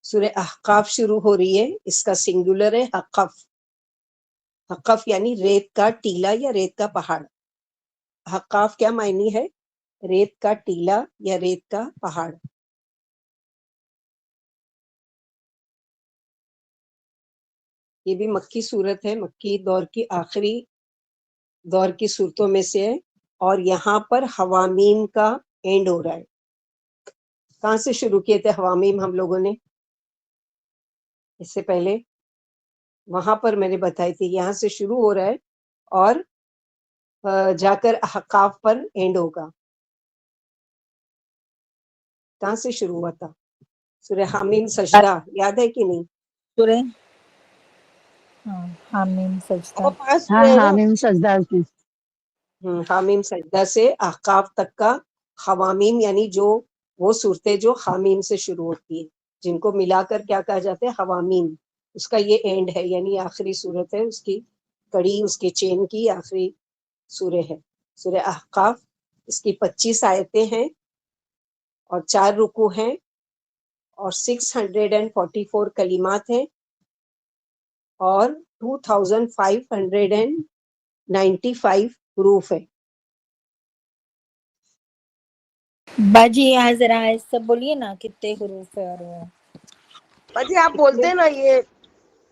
سورہ احقاف شروع ہو رہی ہے، اس کا سنگولر ہے حقف. حقف یعنی ریت کا ٹیلا یا ریت کا پہاڑ. حقاف کیا معنی ہے؟ ریت کا ٹیلا یا ریت کا پہاڑ. یہ بھی مکی صورت ہے، مکی دور کی آخری دور کی صورتوں میں سے ہے، اور یہاں پر حوامیم کا اینڈ ہو رہا ہے. کہاں سے شروع کیے تھے حوامیم ہم لوگوں نے اس سے پہلے؟ وہاں پر میں نے بتائی تھی یہاں سے شروع ہو رہا ہے اور جا کر احقاف پر اینڈ ہوگا. کہاں سے شروع ہوا تھا؟ سورہ حامیم سجدہ یاد ہے کہ نہیں؟ سورہ حامیم سجدہ. اور پاس ہاں میں ہے نا. حامیم سجدہ میں. حامیم سجدہ سے احقاف تک کا حوامیم یعنی جو وہ صورتیں جو حامیم سے شروع ہوتی ہے، جن کو ملا کر کیا کہا جاتا ہے؟ حوامیم. اس کا یہ اینڈ ہے، یعنی آخری صورت ہے، اس کی کڑی، اس کے چین کی آخری سورہ ہے سورہ احقاف. اس کی 25 آیتیں ہیں اور 4 رکوع ہیں اور 644 کلمات ہیں اور 2595 حروف ہیں. باجی یہاں ذرا ایسا بولیے نا کتنے حروف ہے. اور وہ باجی آپ بولتے نا یہ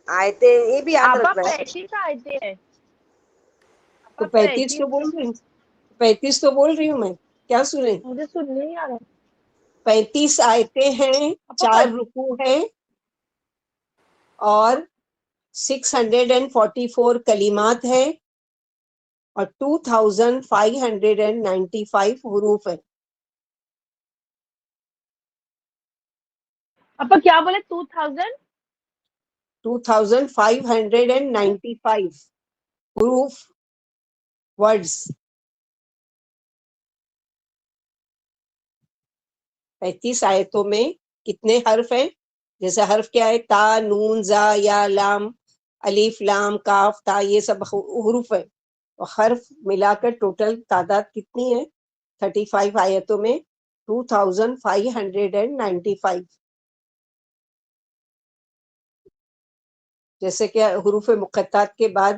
آیتیں یہ بھی یاد آپا رکھنا ہے. 35 آیتیں ہیں. تو 35 تو بول رہی ہوں، 35 تو بول رہی ہوں میں، کیا سنیں؟ مجھے سننے نہیں آ رہا. 35 آیتیں ہیں، 4 رکوع ہیں اور 644 کلمات ہیں اور 2595 حروف ہیں. آپا کیا بولے 2000؟ 2595 حروف، ورڈز. 35 آیتوں میں کتنے حرف ہیں؟ جیسے حرف کیا ہے؟ تا، نون، زا، یا، لام، الف، لام، کاف، تا، یہ سب حروف ہیں. اور حرف ملا کر ٹوٹل تعداد کتنی ہے 35 آیتوں میں؟ 2595. جیسے کہ حروف مقطعات کے بعد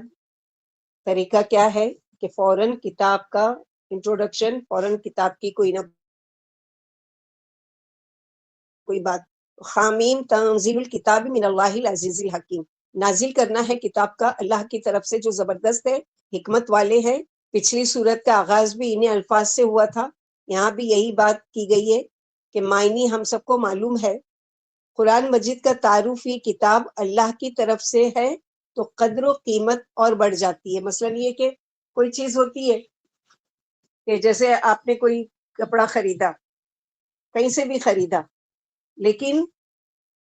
طریقہ کیا ہے کہ فوراً کتاب کا انٹروڈکشن، فوراً کتاب کی کوئی نہ کوئی بات. حامیم تنزیل الکتاب من اللہ العزیز الحکیم، نازل کرنا ہے کتاب کا اللہ کی طرف سے جو زبردست ہے، حکمت والے ہیں. پچھلی صورت کا آغاز بھی انہیں الفاظ سے ہوا تھا، یہاں بھی یہی بات کی گئی ہے کہ معنی ہم سب کو معلوم ہے. قرآن مجید کا تعارف یہ کتاب اللہ کی طرف سے ہے تو قدر و قیمت اور بڑھ جاتی ہے. مثلا یہ کہ کوئی چیز ہوتی ہے کہ جیسے آپ نے کوئی کپڑا خریدا، کہیں سے بھی خریدا، لیکن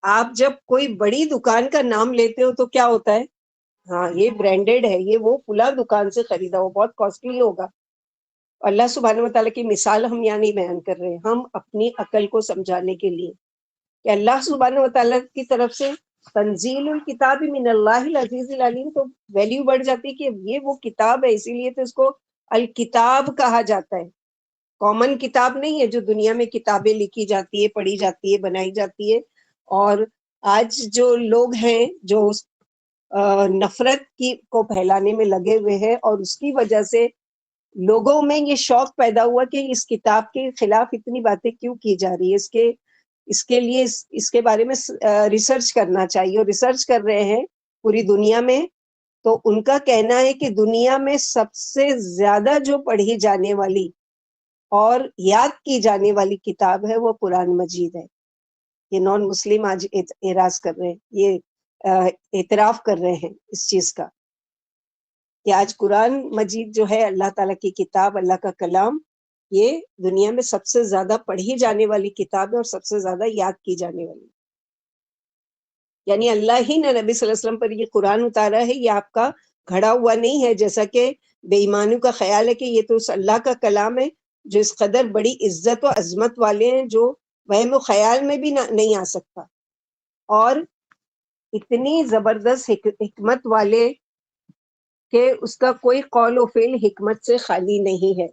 آپ جب کوئی بڑی دکان کا نام لیتے ہو تو کیا ہوتا ہے؟ ہاں یہ برانڈیڈ ہے، یہ وہ فلاں دکان سے خریدا، وہ بہت کاسٹلی ہوگا. اللہ سبحانہ وتعالیٰ کی مثال ہم یہاں نہیں بیان کر رہے، ہم اپنی عقل کو سمجھانے کے لیے کہ اللہ سبحانہ وتعالیٰ کی طرف سے تنزیل الکتاب من اللہ العزیز العلیم، تو ویلیو بڑھ جاتی کہ یہ وہ کتاب ہے، اسی لیے تو اس کو الکتاب کہا جاتا ہے. کامن کتاب نہیں ہے جو دنیا میں کتابیں لکھی جاتی ہے، پڑھی جاتی ہے، بنائی جاتی ہے. اور آج جو لوگ ہیں جو نفرت کو پھیلانے میں لگے ہوئے ہیں، اور اس کی وجہ سے لوگوں میں یہ شوق پیدا ہوا کہ اس کتاب کے خلاف اتنی باتیں کیوں کی جا رہی ہے، اس کے لیے اس کے بارے میں ریسرچ کرنا چاہیے، اور ریسرچ کر رہے ہیں پوری دنیا میں. تو ان کا کہنا ہے کہ دنیا میں سب سے زیادہ جو پڑھی جانے والی اور یاد کی جانے والی کتاب ہے وہ قرآن مجید ہے. یہ نان مسلم آج اعراض کر رہے ہیں، یہ اعتراف کر رہے ہیں اس چیز کا کہ آج قرآن مجید جو ہے اللہ تعالیٰ کی کتاب، اللہ کا کلام، یہ دنیا میں سب سے زیادہ پڑھی جانے والی کتاب ہے اور سب سے زیادہ یاد کی جانے والی. یعنی اللہ ہی نے نبی صلی اللہ علیہ وسلم پر یہ قرآن اتارا ہے، یہ آپ کا گھڑا ہوا نہیں ہے جیسا کہ بے ایمانوں کا خیال ہے کہ یہ تو اس اللہ کا کلام ہے جو اس قدر بڑی عزت و عظمت والے ہیں جو وہم و خیال میں بھی نہیں آ سکتا، اور اتنی زبردست حکمت والے کہ اس کا کوئی قول و فعل حکمت سے خالی نہیں ہے.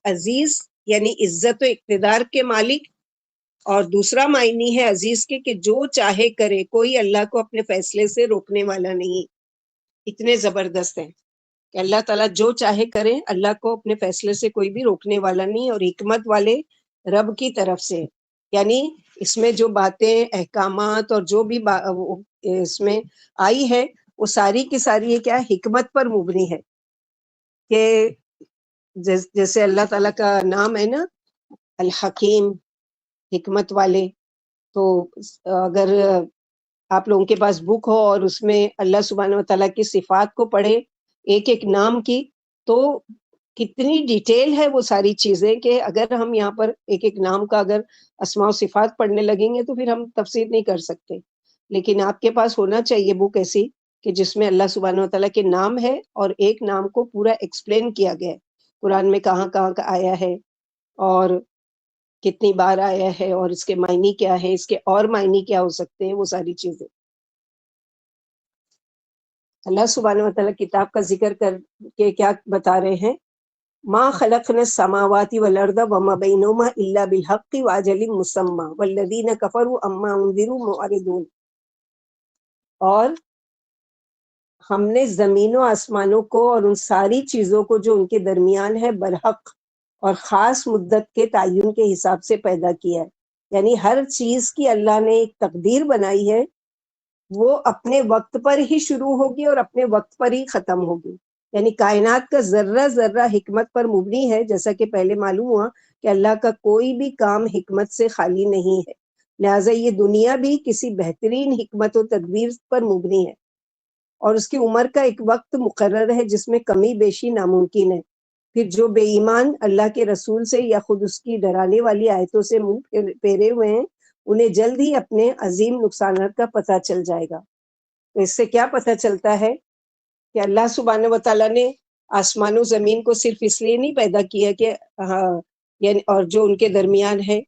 عزیز یعنی عزت و اقتدار کے مالک، اور دوسرا معنی ہے عزیز کے کہ جو چاہے کرے، کوئی اللہ کو اپنے فیصلے سے روکنے والا نہیں. اتنے زبردست ہیں کہ اللہ تعالیٰ جو چاہے کرے، اللہ کو اپنے فیصلے سے کوئی بھی روکنے والا نہیں، اور حکمت والے رب کی طرف سے. یعنی اس میں جو باتیں، احکامات اور جو بھی اس میں آئی ہے وہ ساری کی ساری یہ کیا حکمت پر مبنی ہے. کہ جیسے اللہ تعالیٰ کا نام ہے نا الحکیم، حکمت والے. تو اگر آپ لوگوں کے پاس بک ہو اور اس میں اللہ سبحانہ و تعالیٰ کی صفات کو پڑھے ایک ایک نام کی، تو کتنی ڈیٹیل ہے وہ ساری چیزیں کہ اگر ہم یہاں پر ایک ایک نام کا اگر اسماء و صفات پڑھنے لگیں گے تو پھر ہم تفسیر نہیں کر سکتے. لیکن آپ کے پاس ہونا چاہیے بک ایسی کہ جس میں اللہ سبحانہ و تعالیٰ کے نام ہے اور ایک نام کو پورا ایکسپلین کیا گیا ہے، قرآن میں کہاں کہاں کا آیا ہے اور کتنی بار آیا ہے اور اس کے معنی کیا ہے، اس کے اور معنی کیا ہو سکتے ہیں، وہ ساری چیزیں. اللہ سبحانہ و تعالیٰ کتاب کا ذکر کر کے کیا بتا رہے ہیں، ما خلقنا السماوات والارض وما بینہما الا بالحق واجل مسمى والذین کفروا عما انذروا معرضون. اور ہم نے زمین و آسمانوں کو اور ان ساری چیزوں کو جو ان کے درمیان ہے برحق اور خاص مدت کے تعین کے حساب سے پیدا کیا ہے. یعنی ہر چیز کی اللہ نے ایک تقدیر بنائی ہے، وہ اپنے وقت پر ہی شروع ہوگی اور اپنے وقت پر ہی ختم ہوگی. یعنی کائنات کا ذرہ ذرہ حکمت پر مبنی ہے، جیسا کہ پہلے معلوم ہوا کہ اللہ کا کوئی بھی کام حکمت سے خالی نہیں ہے. لہٰذا یہ دنیا بھی کسی بہترین حکمت و تدبیر پر مبنی ہے، اور اس کی عمر کا ایک وقت مقرر ہے جس میں کمی بیشی ناممکن ہے. پھر جو بے ایمان اللہ کے رسول سے یا خود اس کی ڈرانے والی آیتوں سے منہ پھیرے ہوئے ہیں، انہیں جلد ہی اپنے عظیم نقصانات کا پتہ چل جائے گا. تو اس سے کیا پتہ چلتا ہے کہ اللہ سبحانہ و تعالیٰ نے آسمان و زمین کو صرف اس لیے نہیں پیدا کیا کہ یعنی اور جو ان کے درمیان ہے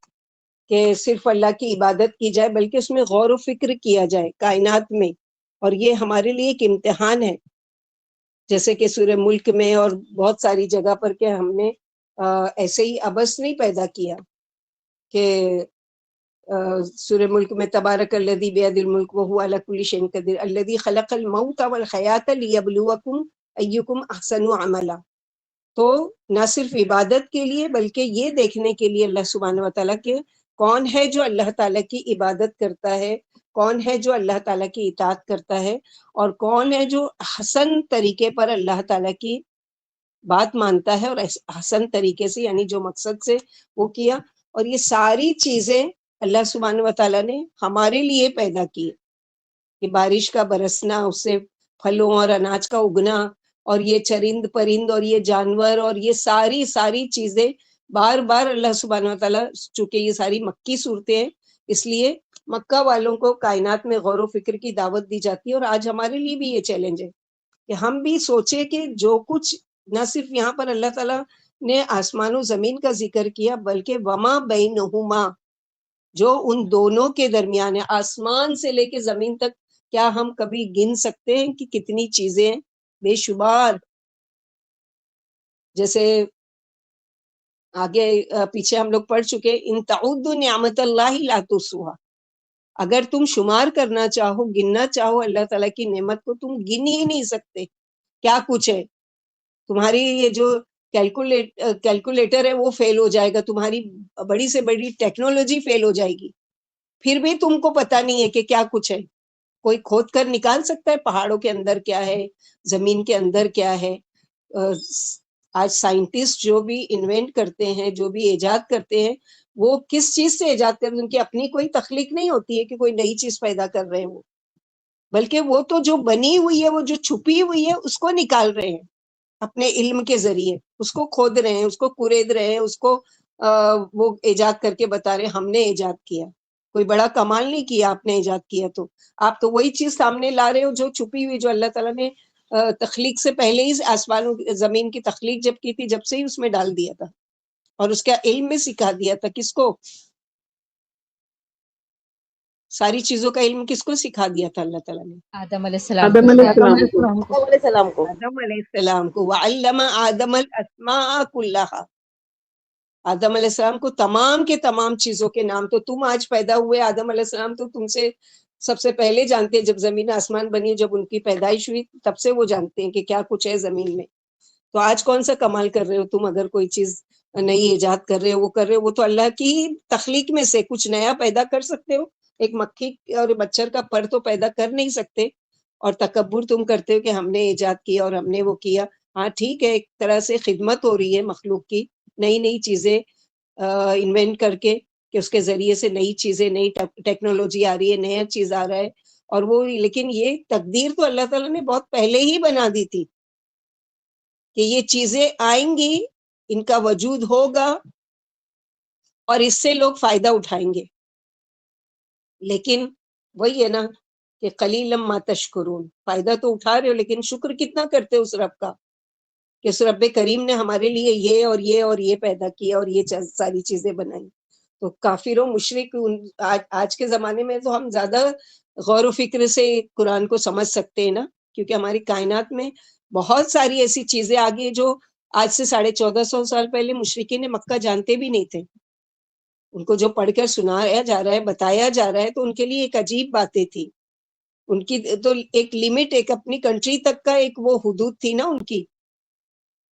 کہ صرف اللہ کی عبادت کی جائے، بلکہ اس میں غور و فکر کیا جائے کائنات میں. اور یہ ہمارے لیے ایک امتحان ہے، جیسے کہ سورہ ملک میں اور بہت ساری جگہ پر کہ ہم نے ایسے ہی عبث نہیں پیدا کیا. کہ سورہ ملک میں تبارک الذی بیدہ الملک وہو علی کل شیء قدیر الذی خلق الموت والحیاۃ لیبلوکم ایکم احسن عملا. تو نہ صرف عبادت کے لیے بلکہ یہ دیکھنے کے لیے اللہ سبحانہ و تعالیٰ کے کون ہے جو اللہ تعالیٰ کی عبادت کرتا ہے، کون ہے جو اللہ تعالیٰ کی اطاعت کرتا ہے، اور کون ہے جو حسن طریقے پر اللہ تعالیٰ کی بات مانتا ہے اور حسن طریقے سے، یعنی جو مقصد سے وہ کیا. اور یہ ساری چیزیں اللہ سبحانہ و تعالیٰ نے ہمارے لیے پیدا کی، کہ بارش کا برسنا، اس سے پھلوں اور اناج کا اگنا، اور یہ چرند پرند اور یہ جانور اور یہ ساری چیزیں بار بار اللہ سبحانہ و تعالیٰ، چونکہ یہ ساری مکی صورتیں ہیں اس لیے مکہ والوں کو کائنات میں غور و فکر کی دعوت دی جاتی ہے. اور آج ہمارے لیے بھی یہ چیلنج ہے کہ ہم بھی سوچیں کہ جو کچھ نہ صرف یہاں پر اللہ تعالیٰ نے آسمان و زمین کا ذکر کیا، بلکہ وما بینہما، جو ان دونوں کے درمیان ہے، آسمان سے لے کے زمین تک، کیا ہم کبھی گن سکتے ہیں کہ کتنی چیزیں ہیں؟ بے شمار. جیسے آگے پیچھے ہم لوگ پڑھ چکے، ان تعدوا نعمت اللہ لا تحصوها، اگر تم شمار کرنا چاہو، گننا چاہو اللہ تعالیٰ کی نعمت کو، تم گن ہی نہیں سکتے کیا کچھ ہے. تمہاری یہ جو کیلکولیٹر ہے وہ فیل ہو جائے گا، تمہاری بڑی سے بڑی ٹیکنالوجی فیل ہو جائے گی، پھر بھی تم کو پتہ نہیں ہے کہ کیا کچھ ہے. کوئی کھود کر نکال سکتا ہے پہاڑوں کے اندر کیا ہے، زمین کے اندر کیا ہے؟ آج سائنٹسٹ جو بھی انوینٹ کرتے ہیں، جو بھی ایجاد کرتے ہیں، وہ کس چیز سے ایجاد کرتے ہیں؟ ان کی اپنی کوئی تخلیق نہیں ہوتی ہے کہ کوئی نئی چیز پیدا کر رہے ہیں وہ، بلکہ وہ تو جو بنی ہوئی ہے، وہ جو چھپی ہوئی ہے، اس کو نکال رہے ہیں اپنے علم کے ذریعے، اس کو کھود رہے ہیں، اس کو کورید رہے ہیں، اس کو وہ ایجاد کر کے بتا رہے ہیں ہم نے ایجاد کیا. کوئی بڑا کمال نہیں کیا آپ نے ایجاد کیا، تو آپ تو وہی چیز سامنے لا رہے ہو جو چھپی ہوئی، جو اللہ تعالیٰ نے تخلیق سے پہلے ہی آسمان زمین کی تخلیق جب کی تھی، جب سے ہی اس میں ڈال دیا تھا اور اس کا علم میں سکھا دیا تھا. کس کو؟ ساری چیزوں کا علم کس کو سکھا دیا تھا اللہ تعالیٰ نے؟ آدم علیہ السلام آدم علیہ السلام کو. آدم علیہ السلام کو. آدم علیہ السلام کو. وعلم آدم الاسماء کلھا، آدم علیہ السلام کو تمام کے تمام چیزوں کے نام، تو تم آج پیدا ہوئے، آدم علیہ السلام تو تم سے سب سے پہلے جانتے ہیں، جب زمین آسمان بنی، جب ان کی پیدائش ہوئی تب سے وہ جانتے ہیں کہ کیا کچھ ہے زمین میں. تو آج کون سا کمال کر رہے ہو تم؟ اگر کوئی چیز نئی ایجاد کر رہے ہو، وہ کر رہے ہو، وہ تو اللہ کی تخلیق میں سے کچھ نیا پیدا کر سکتے ہو. ایک مکھی اور مچھر کا پر تو پیدا کر نہیں سکتے، اور تکبر تم کرتے ہو کہ ہم نے ایجاد کیا اور ہم نے وہ کیا. ہاں ٹھیک ہے، ایک طرح سے خدمت ہو رہی ہے مخلوق کی، نئی نئی چیزیں انوینٹ کر کے، کہ اس کے ذریعے سے نئی چیزیں، نئی ٹیکنالوجی آ رہی ہے، نیا چیز آ رہا ہے. اور وہ لیکن یہ تقدیر تو اللہ تعالیٰ نے بہت پہلے ہی بنا دی تھی کہ یہ چیزیں آئیں گی، ان کا وجود ہوگا اور اس سے لوگ فائدہ اٹھائیں گے. لیکن وہی ہے نا کہ قلیلا ما تشکرون، فائدہ تو اٹھا رہے ہو لیکن شکر کتنا کرتے ہو اس رب کا، کہ اس رب کریم نے ہمارے لیے یہ اور یہ اور یہ پیدا کیا اور یہ ساری چیزیں بنائی. تو کافر و مشرک آج کے زمانے میں تو ہم زیادہ غور و فکر سے قرآن کو سمجھ سکتے ہیں نا، کیونکہ ہماری کائنات میں بہت ساری ایسی چیزیں آگئی جو آج سے 1450 سال پہلے مشرکین مکہ جانتے بھی نہیں تھے. ان کو جو پڑھ کر سنایا جا رہا ہے، بتایا جا رہا ہے، تو ان کے لیے ایک عجیب باتیں تھی. ان کی تو ایک لمٹ، ایک اپنی کنٹری تک کا ایک وہ حدود تھی نا ان کی،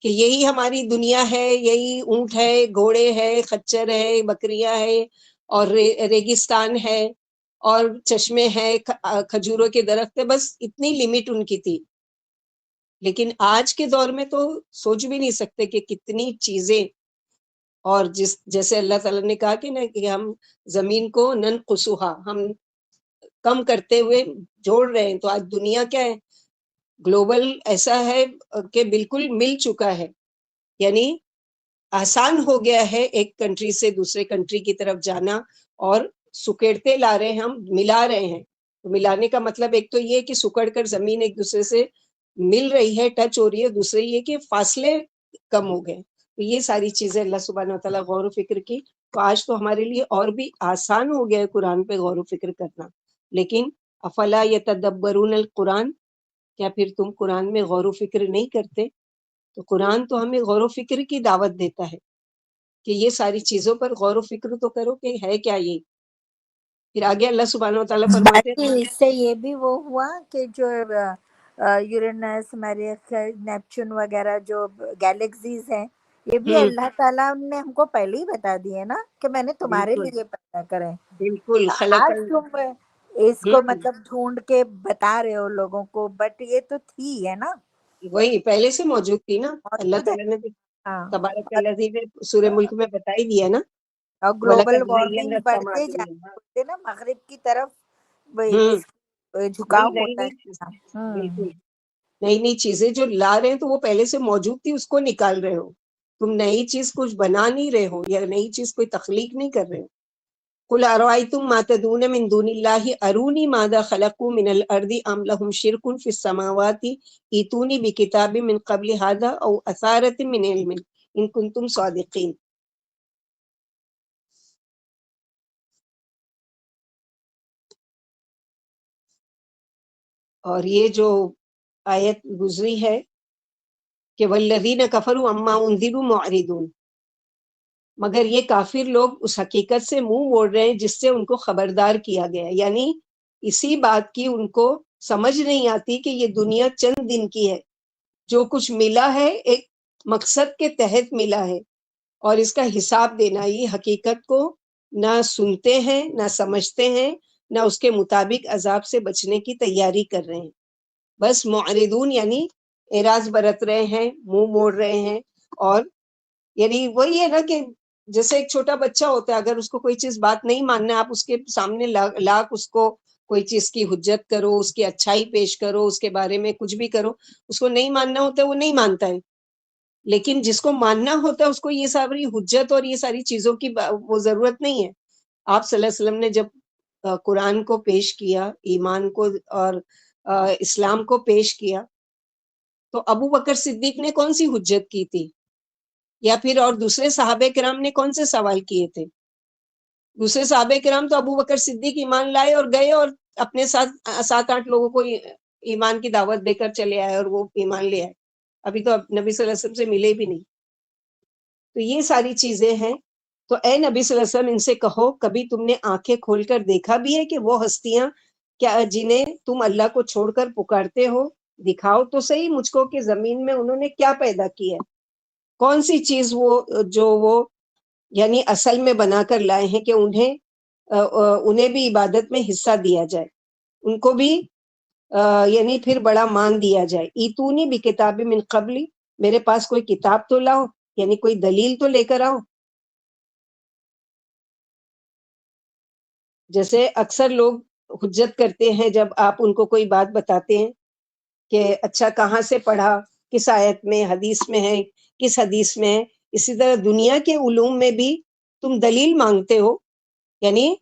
کہ یہی ہماری دنیا ہے، یہی اونٹ ہے، گھوڑے ہے، خچر ہے، بکریاں ہے، اور ریگستان ہے، اور چشمے ہیں، کھجوروں کے درخت ہے، بس اتنی لمٹ ان کی تھی. لیکن آج کے دور میں تو سوچ بھی نہیں سکتے کہ کتنی چیزیں، اور جیسے اللہ تعالیٰ نے کہا کہ نا کہ ہم زمین کو ننقصھا، ہم کم کرتے ہوئے جوڑ رہے ہیں. تو آج دنیا کیا ہے، گلوبل ایسا ہے کہ بالکل مل چکا ہے، یعنی آسان ہو گیا ہے ایک کنٹری سے دوسرے کنٹری کی طرف جانا، اور سکیڑتے لا رہے ہیں، ہم ملا رہے ہیں. ملانے کا مطلب ایک تو یہ کہ سکڑ کر زمین ایک دوسرے سے مل رہی ہے، ٹچ ہو رہی ہے، دوسرے یہ کہ فاصلے کم ہو گئے. تو یہ ساری چیزیں اللہ سبحانہ وتعالیٰ غور و فکر کی. تو آج تو ہمارے لیے اور بھی آسان ہو گیا ہے قرآن پہ غور و فکر کرنا. لیکن افلا یتدبرون القرآن، کیا پھر تم قرآن میں غور و فکر نہیں کرتے؟ تو قرآن تو ہمیں غور و فکر کی دعوت دیتا ہے کہ یہ ساری چیزوں پر غور و فکر تو کرو کہ ہے کیا یہ. پھر آگے اللہ سبحانہ و تعالیٰ فرماتے ہیں، باقی اس سے یہ بھی وہ ہوا کہ جو یورینس، میریخ، نیپچون وغیرہ جو گیلیکسیز ہیں، یہ بھی اللہ تعالیٰ نے ہم کو پہلے ہی بتا دیے نا کہ میں نے تمہارے بالکل لیے پیدا کرے. بالکل خلق آج تم اس کو مطلب ڈھونڈ کے بتا رہے ہو لوگوں کو، بٹ یہ تو تھی ہے نا، وہی پہلے سے موجود تھی نا. اللہ موجود ہے. تعالیٰ نے تو ہاں، تبارک الذی میں سورہ ملک میں بتا ہی دیا نا، اور گلوبل وَلَقَدْ وارمنگ زَيَّنَّا السَّمَاءَ بڑھتے جا الدُّنْيَا. رہے نا، مغرب کی طرف ہوں اس جھکاؤ وہی نئی ہوتا نئی ہے. بالکل نئی نئی چیزیں جو لا رہے ہیں تو وہ پہلے سے موجود تھی، اس کو نکال رہے ہو. تم نئی چیز کچھ بنا نہیں رہے ہو، یا نئی چیز کوئی تخلیق نہیں کر رہے ہو. قل ارأيتم ما تدعون من دون الله اروني ماذا خلقوا من الارض ام لهم شرك في السماوات ائتوني بكتاب من قبل هذا او اثارة من علم ان كنتم صادقين. اور یہ جو آیت گزری ہے کہ والذین کفروا عما انذروا معرضون، مگر یہ کافر لوگ اس حقیقت سے منہ موڑ رہے ہیں جس سے ان کو خبردار کیا گیا. یعنی اسی بات کی ان کو سمجھ نہیں آتی کہ یہ دنیا چند دن کی ہے، جو کچھ ملا ہے ایک مقصد کے تحت ملا ہے، اور اس کا حساب دینا، یہ حقیقت کو نہ سنتے ہیں، نہ سمجھتے ہیں، نہ اس کے مطابق عذاب سے بچنے کی تیاری کر رہے ہیں. بس معرضون یعنی اعراض برت رہے ہیں، منہ موڑ رہے ہیں. اور یعنی وہی ہے نا کہ جیسے ایک چھوٹا بچہ ہوتا ہے، اگر اس کو کوئی چیز بات نہیں ماننا، آپ اس کے سامنے لاکھ اس کو کوئی چیز کی حجت کرو، اس کی اچھائی پیش کرو، اس کے بارے میں کچھ بھی کرو، اس کو نہیں ماننا ہوتا ہے وہ نہیں مانتا ہے. لیکن جس کو ماننا ہوتا ہے اس کو یہ ساری حجت اور یہ ساری چیزوں کی وہ ضرورت نہیں ہے. آپ صلی اللہ علیہ وسلم نے جب قرآن کو پیش کیا، ایمان کو اور اسلام کو پیش کیا، تو ابو بکر صدیق نے کون سی حجت کی تھی، یا پھر اور دوسرے صحابہ کرام نے کون سے سوال کیے تھے؟ دوسرے صحابہ کرام تو ابو بکر صدیق ایمان لائے اور گئے اور اپنے ساتھ 7-8 لوگوں کو ایمان کی دعوت دے کر چلے آئے اور وہ ایمان لے آئے. ابھی تو نبی صلی اللہ علیہ وسلم سے ملے بھی نہیں. تو یہ ساری چیزیں ہیں. تو اے نبی صلی اللہ علیہ وسلم ان سے کہو کبھی تم نے آنکھیں کھول کر دیکھا بھی ہے کہ وہ ہستیاں کیا جنہیں تم اللہ کو چھوڑ کر پکارتے ہو، دکھاؤ تو صحیح مجھ کو کہ زمین میں انہوں نے کیا پیدا کیا ہے، کون سی چیز وہ یعنی اصل میں بنا کر لائے ہیں کہ انہیں بھی عبادت میں حصہ دیا جائے، ان کو بھی یعنی پھر بڑا مان دیا جائے. ایتونی بھی کتاب من قبلی، میرے پاس کوئی کتاب تو لاؤ، یعنی کوئی دلیل تو لے کر آؤ. جیسے اکثر لوگ حجت کرتے ہیں جب آپ ان کو کوئی بات بتاتے ہیں کہ اچھا کہاں سے پڑھا، کس آیت میں، حدیث میں ہے، کس حدیث میں ہے. اسی طرح دنیا کے علوم میں بھی تم دلیل مانگتے ہو، یعنی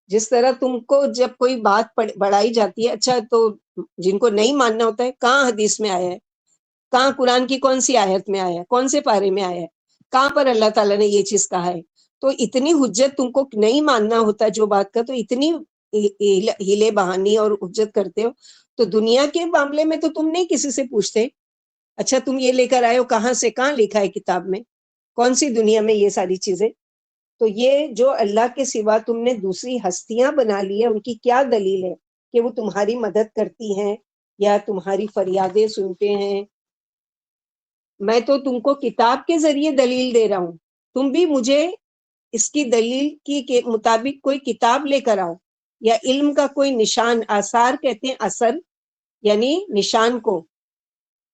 جس طرح تم کو جب کوئی بات بڑھائی جاتی ہے، اچھا تو جن کو نہیں ماننا ہوتا ہے کہاں حدیث میں آیا ہے، کہاں قرآن کی کون سی آیت میں آیا ہے، کون سے پارے میں آیا ہے، کہاں پر اللہ تعالیٰ نے یہ چیز کہا ہے. تو اتنی حجت تم کو نہیں ماننا ہوتا جو بات کا، تو اتنی ہیلے بہانی اور حجت کرتے ہو. تو دنیا کے معاملے میں تو تم نہیں کسی سے پوچھتے، اچھا تم یہ لے کر آئے ہو کہاں سے، کہاں لکھا ہے کتاب میں، کون سی دنیا میں یہ ساری چیزیں. تو یہ جو اللہ کے سوا تم نے دوسری ہستیاں بنا لی ہے، ان کی کیا دلیل ہے کہ وہ تمہاری مدد کرتی ہیں یا تمہاری فریادیں سنتے ہیں. میں تو تم کو کتاب کے ذریعے دلیل دے رہا ہوں، تم بھی مجھے اس کی دلیل کی کے مطابق کوئی کتاب لے کر آؤ، یا علم کا کوئی نشان، آثار کہتے ہیں اثر یعنی نشان کو،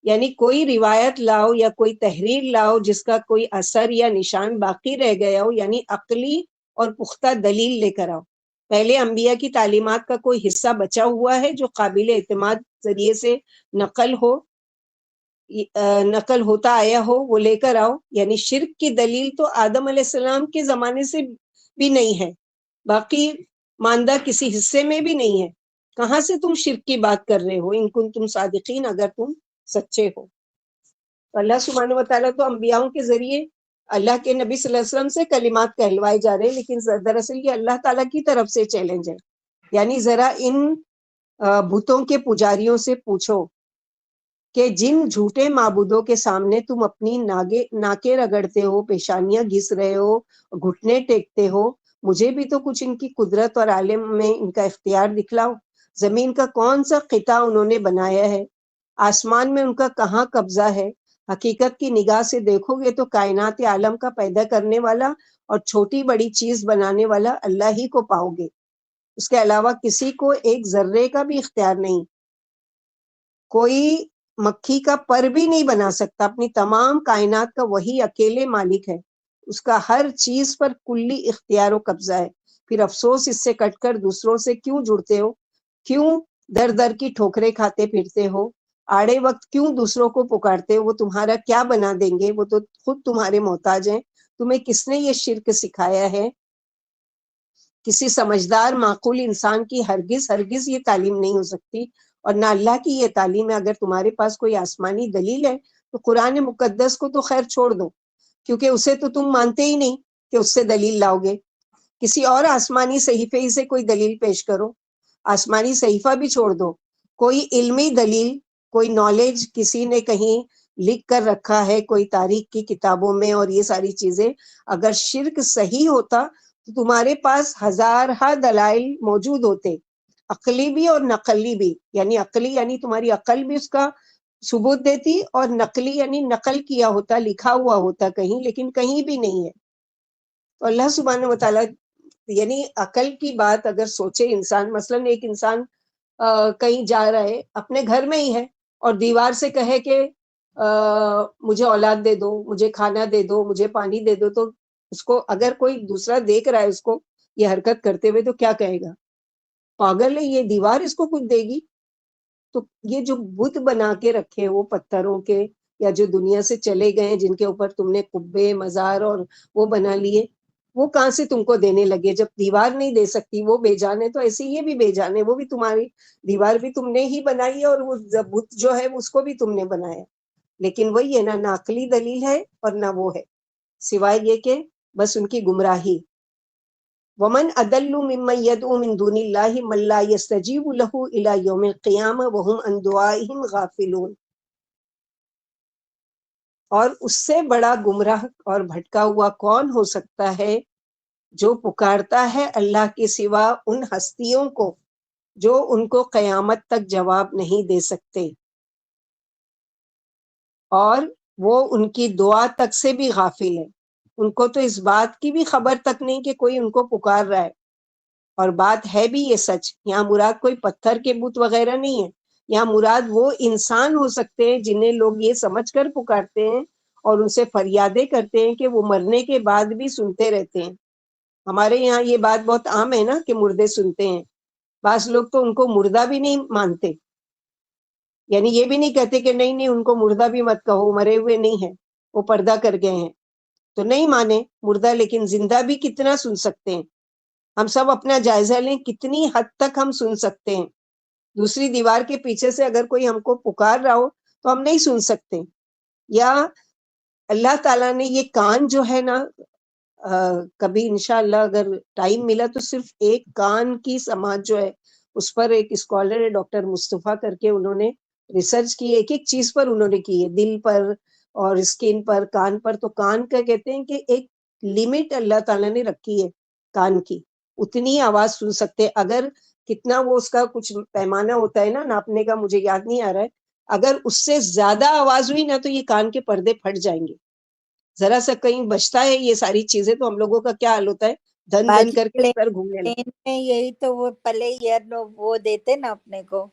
یعنی کوئی روایت لاؤ یا کوئی تحریر لاؤ جس کا کوئی اثر یا نشان باقی رہ گیا ہو، یعنی عقلی اور پختہ دلیل لے کر آؤ. پہلے انبیاء کی تعلیمات کا کوئی حصہ بچا ہوا ہے جو قابل اعتماد ذریعے سے نقل ہوتا آیا ہو، وہ لے کر آؤ. یعنی شرک کی دلیل تو آدم علیہ السلام کے زمانے سے بھی نہیں ہے، باقی ماندہ کسی حصے میں بھی نہیں ہے. کہاں سے تم شرک کی بات کر رہے ہو، ان کنتم صادقین، اگر تم سچے ہو. اللہ سبحانہ و تعالیٰ تو انبیاؤں کے ذریعے اللہ کے نبی صلی اللہ علیہ وسلم سے کلمات کہلوائے جا رہے ہیں، لیکن دراصل یہ اللہ تعالیٰ کی طرف سے چیلنج ہے. یعنی ذرا ان بتوں کے پجاریوں سے پوچھو کہ جن جھوٹے معبودوں کے سامنے تم اپنی ناکیں رگڑتے ہو، پیشانیاں گھس رہے ہو، گھٹنے ٹیکتے ہو، مجھے بھی تو کچھ ان کی قدرت اور عالم میں ان کا اختیار دکھلاؤ. زمین کا کون سا خطہ انہوں نے بنایا ہے، آسمان میں ان کا کہاں قبضہ ہے. حقیقت کی نگاہ سے دیکھو گے تو کائنات عالم کا پیدا کرنے والا اور چھوٹی بڑی چیز بنانے والا اللہ ہی کو پاؤ گے، اس کے علاوہ کسی کو ایک ذرے کا بھی اختیار نہیں. کوئی مکھی کا پر بھی نہیں بنا سکتا، اپنی تمام کائنات کا وہی اکیلے مالک ہے، اس کا ہر چیز پر کلی اختیار و قبضہ ہے. پھر افسوس اس سے کٹ کر دوسروں سے کیوں جڑتے ہو، کیوں در در کی ٹھوکریں کھاتے پھرتے ہو، آڑے وقت کیوں دوسروں کو پکارتے ہو. وہ تمہارا کیا بنا دیں گے، وہ تو خود تمہارے محتاج ہیں. تمہیں کس نے یہ شرک سکھایا ہے؟ کسی سمجھدار معقول انسان کی ہرگز یہ تعلیم نہیں ہو سکتی، اور نہ اللہ کی یہ تعلیم ہے. اگر تمہارے پاس کوئی آسمانی دلیل ہے تو قرآن مقدس کو تو خیر چھوڑ دو، کیونکہ اسے تو تم مانتے ہی نہیں کہ اس سے دلیل لاؤ گے. کسی اور آسمانی صحیفے ہی سے کوئی دلیل پیش کرو. آسمانی صحیفہ بھی چھوڑ دو، کوئی علمی دلیل، کوئی نالج کسی نے کہیں لکھ کر رکھا ہے کوئی تاریخ کی کتابوں میں، اور یہ ساری چیزیں اگر شرک صحیح ہوتا تو تمہارے پاس ہزارہ دلائل موجود ہوتے، عقلی بھی اور نقلی بھی. یعنی عقلی یعنی تمہاری عقل بھی اس کا ثبوت دیتی، اور نقلی یعنی نقل کیا ہوتا، لکھا ہوا ہوتا کہیں، لیکن کہیں بھی نہیں ہے. تو اللہ سبحانہ و تعالیٰ یعنی عقل کی بات اگر سوچے انسان، مثلا ایک انسان کہیں جا رہا ہے، اپنے گھر میں ہی ہے، اور دیوار سے کہے کہ مجھے اولاد دے دو، مجھے کھانا دے دو، مجھے پانی دے دو، تو اس کو اگر کوئی دوسرا دیکھ رہا ہے اس کو یہ حرکت کرتے ہوئے تو کیا کہے گا، پاگل ہے یہ، دیوار اس کو کچھ دے گی. تو یہ جو بت بنا کے رکھے وہ پتھروں کے، یا جو دنیا سے چلے گئے جن کے اوپر تم نے قبے مزار اور وہ بنا لیے، وہ کہاں سے تم کو دینے لگے؟ جب دیوار نہیں دے سکتی، وہ بے جان ہے، تو ایسے یہ بھی بے جان ہے، وہ بھی تمہاری دیوار بھی تم نے ہی بنائی ہے، اور وہ بت جو ہے اس کو بھی تم نے بنایا. لیکن وہی ہے، نہ عقلی دلیل ہے اور نہ وہ ہے، سوائے یہ کہ بس ان کی گمراہی. ومن اضل ممن يدعو من دون الله من لا يستجيب له الى يوم القيامه وهم عن دعائهم غافلون. اور اس سے بڑا گمراہ اور بھٹکا ہوا کون ہو سکتا ہے جو پکارتا ہے اللہ کے سوا ان ہستیوں کو جو ان کو قیامت تک جواب نہیں دے سکتے، اور وہ ان کی دعا تک سے بھی غافل ہے. ان کو تو اس بات کی بھی خبر تک نہیں کہ کوئی ان کو پکار رہا ہے. اور بات ہے بھی یہ سچ، یہاں مراد کوئی پتھر کے بت وغیرہ نہیں ہے، یہاں مراد وہ انسان ہو سکتے ہیں جنہیں لوگ یہ سمجھ کر پکارتے ہیں اور ان سے فریادیں کرتے ہیں کہ وہ مرنے کے بعد بھی سنتے رہتے ہیں. ہمارے یہاں یہ بات بہت عام ہے نا کہ مردے سنتے ہیں. بعض لوگ تو ان کو مردہ بھی نہیں مانتے، یعنی یہ بھی نہیں کہتے کہ نہیں ان کو مردہ بھی مت کہو، مرے ہوئے نہیں ہیں، وہ پردہ کر گئے ہیں. تو نہیں مانے مردہ، لیکن زندہ بھی کتنا سن سکتے ہیں. ہم سب اپنا جائزہ لیں کتنی حد تک ہم سن سکتے ہیں. دوسری دیوار کے پیچھے سے اگر کوئی ہم کو پکار رہا ہو تو ہم نہیں سن سکتے. یا اللہ تعالیٰ نے یہ کان جو ہے نا، کبھی انشاءاللہ اگر ٹائم ملا تو صرف ایک کان کی سماعت جو ہے اس پر ایک اسکالر ہے ڈاکٹر مصطفیٰ کر کے، انہوں نے ریسرچ کی، ایک ایک چیز پر انہوں نے کی ہے، دل پر اور اسکن پر، کان پر. تو کان کا کہتے ہیں کہ ایک لمٹ اللہ تعالیٰ نے رکھی ہے کان کی، اتنی آواز سن سکتے. اگر کتنا وہ اس کا کچھ پیمانہ ہوتا ہے نا ناپنے کا، مجھے یاد نہیں آ رہا ہے، اگر اس سے زیادہ آواز ہوئی نا تو یہ کان کے پردے پھٹ جائیں گے. ذرا سا کہیں بچتا ہے یہ ساری چیزیں تو ہم لوگوں کا کیا حال ہوتا ہے، دھن دھن باجی کر کے پلین سر گھومنے لگتا. پلین میں یہی تو وہ پہلے ایئر وہ دیتے نا اپنے کو،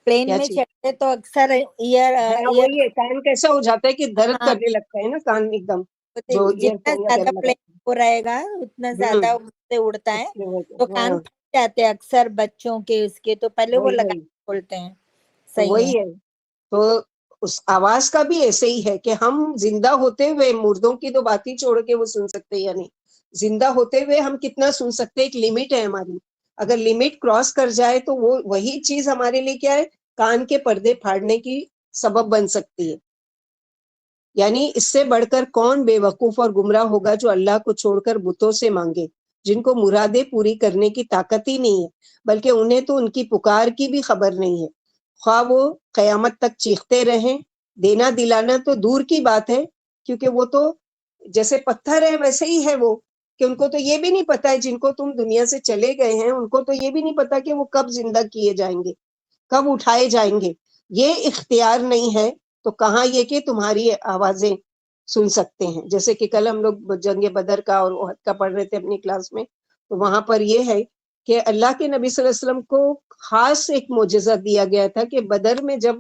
پلین کیا میں چیز؟ چڑھتے تو اکثر ایئر ہاں ایئر وہی ہے، کان کیسا ہو جاتا ہے کہ درد ہاں کرنے لگتا ہے نا کان ایک دم، جو ایئر جتنا فون زیادہ وغیرہ پلین لگاتے وہ رہے گا اتنا ہیں. زیادہ اس سے اڑتا اس ہے کی وجہ تو ہاں کان پھٹ جاتے ہیں اکثر بچوں کے، اس کے تو پہلے وہ وہی لگا وہی کے کھولتے ہیں. تو صحیح ہے. وہی ہے. تو اس آواز کا بھی ایسے ہی ہے کہ ہم زندہ ہوتے ہوئے مردوں کی تو بات ہی چھوڑ کے وہ سن سکتے یا نہیں، زندہ ہوتے ہوئے ہم کتنا سن سکتے، ایک لمٹ ہے ہماری. اگر لمٹ کراس کر جائے تو وہ وہی چیز ہمارے لیے کیا ہے، کان کے پردے پھاڑنے کی سبب بن سکتی ہے. یعنی اس سے بڑھ کر کون بے وقوف اور گمراہ ہوگا جو اللہ کو چھوڑ کر بتوں سے مانگے، جن کو مرادیں پوری کرنے کی طاقت ہی نہیں ہے، بلکہ انہیں تو ان کی پکار کی بھی خبر نہیں ہے. خواہ وہ قیامت تک چیختے رہیں، دینا دلانا تو دور کی بات ہے، کیونکہ وہ تو جیسے پتھر ہے ویسے ہی ہے وہ، کہ ان کو تو یہ بھی نہیں پتا ہے، جن کو تم دنیا سے چلے گئے ہیں ان کو تو یہ بھی نہیں پتا کہ وہ کب زندہ کیے جائیں گے، کب اٹھائے جائیں گے. یہ اختیار نہیں ہے تو کہاں یہ کہ تمہاری آوازیں سن سکتے ہیں. جیسے کہ کل ہم لوگ جنگ بدر کا اور احد کا پڑھ رہے تھے اپنی کلاس میں، تو وہاں پر یہ ہے کہ اللہ کے نبی صلی اللہ علیہ وسلم کو خاص ایک معجزہ دیا گیا تھا کہ بدر میں جب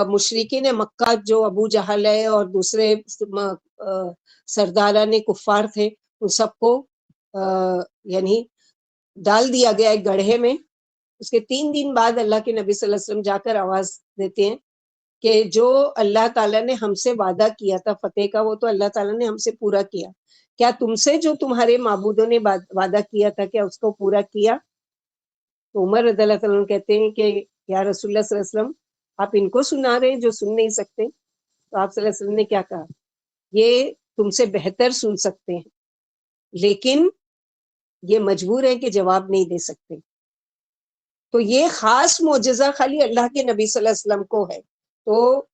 مشرکین مکہ جو ابو جہل ہے اور دوسرے سرداران کفار تھے، ان سب کو یعنی ڈال دیا گیا ایک گڑھے میں. اس کے 3 دن بعد اللہ کے نبی صلی اللہ علیہ وسلم جا کر آواز دیتے ہیں کہ جو اللہ تعالیٰ نے ہم سے وعدہ کیا تھا فتح کا، وہ تو اللہ تعالیٰ نے ہم سے پورا کیا. کیا تم سے جو تمہارے معبودوں نے وعدہ کیا تھا کیا اس کو پورا کیا؟ تو عمر رضی اللہ تعالیٰ کہتے ہیں کہ یا رسول اللہ صلی اللہ علیہ وسلم، آپ ان کو سنا رہے ہیں جو سن نہیں سکتے. تو آپ صلی اللہ علیہ وسلم نے کیا کہا، یہ تم سے بہتر سن سکتے ہیں لیکن یہ مجبور ہے کہ جواب نہیں دے سکتے. تو یہ خاص معجزہ خالی اللہ کے نبی صلی اللہ علیہ وسلم کو ہے. تو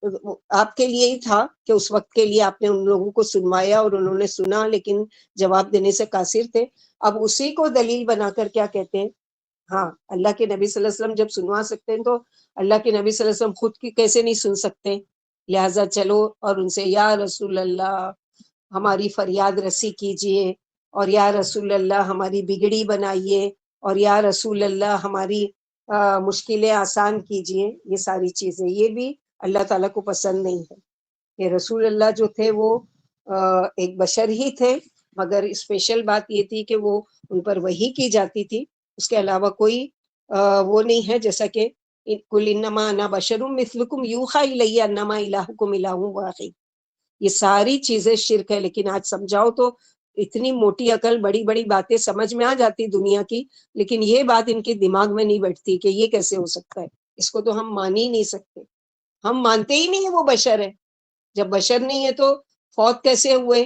آپ کے لیے ہی تھا کہ اس وقت کے لیے آپ نے ان لوگوں کو سنوایا اور انہوں نے سنا لیکن جواب دینے سے قاصر تھے. اب اسی کو دلیل بنا کر کیا کہتے ہیں، ہاں اللہ کے نبی صلی اللہ علیہ وسلم جب سنوا سکتے ہیں تو اللہ کے نبی صلی اللہ علیہ وسلم خود کی کیسے نہیں سن سکتے. لہٰذا چلو اور ان سے یا رسول اللہ ہماری فریاد رسی کیجئے، اور یا رسول اللہ ہماری بگڑی بنائیے، اور یا رسول اللہ ہماری مشکلیں آسان کیجئے. یہ ساری چیزیں یہ بھی اللہ تعالیٰ کو پسند نہیں ہے. کہ رسول اللہ جو تھے وہ ایک بشر ہی تھے، مگر اسپیشل بات یہ تھی کہ وہ ان پر وحی کی جاتی تھی، اس کے علاوہ کوئی وہ نہیں ہے. جیسا کہ قل انما انا بشر مثلکم یوحی الی انما الہکم الہ واحد، یہ ساری چیزیں شرک ہے. لیکن آج سمجھاؤ تو اتنی موٹی عقل، بڑی بڑی باتیں سمجھ میں آ جاتی دنیا کی، لیکن یہ بات ان کے دماغ میں نہیں بیٹھتی کہ یہ کیسے ہو سکتا ہے، اس کو تو ہم مان ہی نہیں سکتے. ہم مانتے ہی نہیں ہیں وہ بشر ہے. جب بشر نہیں ہے تو فوت کیسے ہوئے،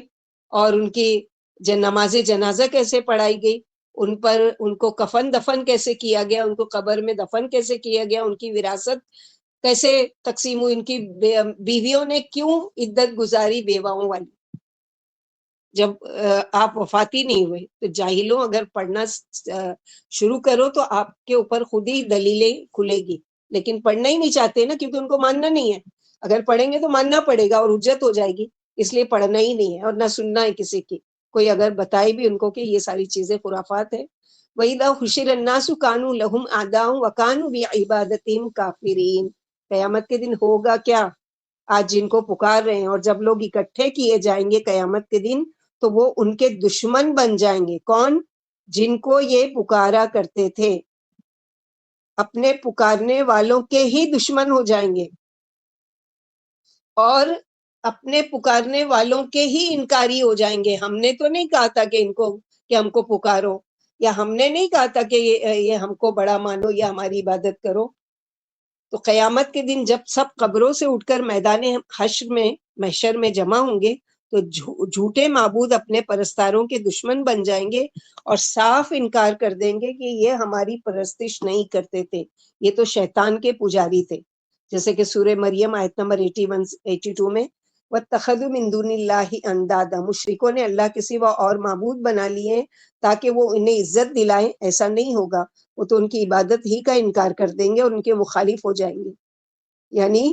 اور ان کی نماز جنازہ کیسے پڑھائی گئی، ان پر ان کو کفن دفن کیسے کیا گیا، ان کو قبر میں دفن کیسے کیا گیا، ان کی وراثت کیسے تقسیم ہوئی ان کی بیویوں نے کیوں عدت گزاری بیواؤں والی جب آپ وفاتی نہیں ہوئے؟ تو جاہلوں اگر پڑھنا شروع کرو تو آپ کے اوپر خود ہی دلیلیں کھلے گی، لیکن پڑھنا ہی نہیں چاہتے نا، کیونکہ ان کو ماننا نہیں ہے۔ اگر پڑھیں گے تو ماننا پڑے گا اور حجت ہو جائے گی، اس لیے پڑھنا ہی نہیں ہے اور نہ سننا ہے کسی کی، کوئی اگر بتائے بھی ان کو کہ یہ ساری چیزیں خرافات ہیں۔ وَإِذَا حُشِرَ النَّاسُ كَانُوا لَهُمْ أَعْدَاءً وَكَانُوا بِعِبَادَتِهِمْ كَافِرِينَ۔ قیامت کے دن ہوگا کیا؟ آج جن کو پکار رہے ہیں اور جب لوگ اکٹھے کیے جائیں گے قیامت کے دن تو وہ ان کے دشمن بن جائیں گے۔ کون؟ جن کو یہ پکارا کرتے تھے، اپنے پکارنے والوں کے ہی دشمن ہو جائیں گے اور اپنے پکارنے والوں کے ہی انکاری ہو جائیں گے۔ ہم نے تو نہیں کہا تھا کہ ان کو کہ ہم کو پکارو، یا ہم نے نہیں کہا تھا کہ یہ ہم کو بڑا مانو یا ہماری عبادت کرو۔ تو قیامت کے دن جب سب قبروں سے اٹھ کر میدان حشر میں محشر میں جمع ہوں گے تو جھوٹے معبود اپنے پرستاروں کے دشمن بن جائیں گے اور صاف انکار کر دیں گے کہ یہ ہماری پرستش نہیں کرتے تھے، یہ تو شیطان کے پجاری تھے، جیسے کہ سورہ مریم آیت نمبر 82 میں وَاتَّخَذُوا مِن دُونِ اللَّهِ أَندَادًا، مشرکوں نے اللہ کے سوا اور معبود بنا لیے ہیں تاکہ وہ انہیں عزت دلائیں۔ ایسا نہیں ہوگا، وہ تو ان کی عبادت ہی کا انکار کر دیں گے اور ان کے مخالف ہو جائیں گے۔ یعنی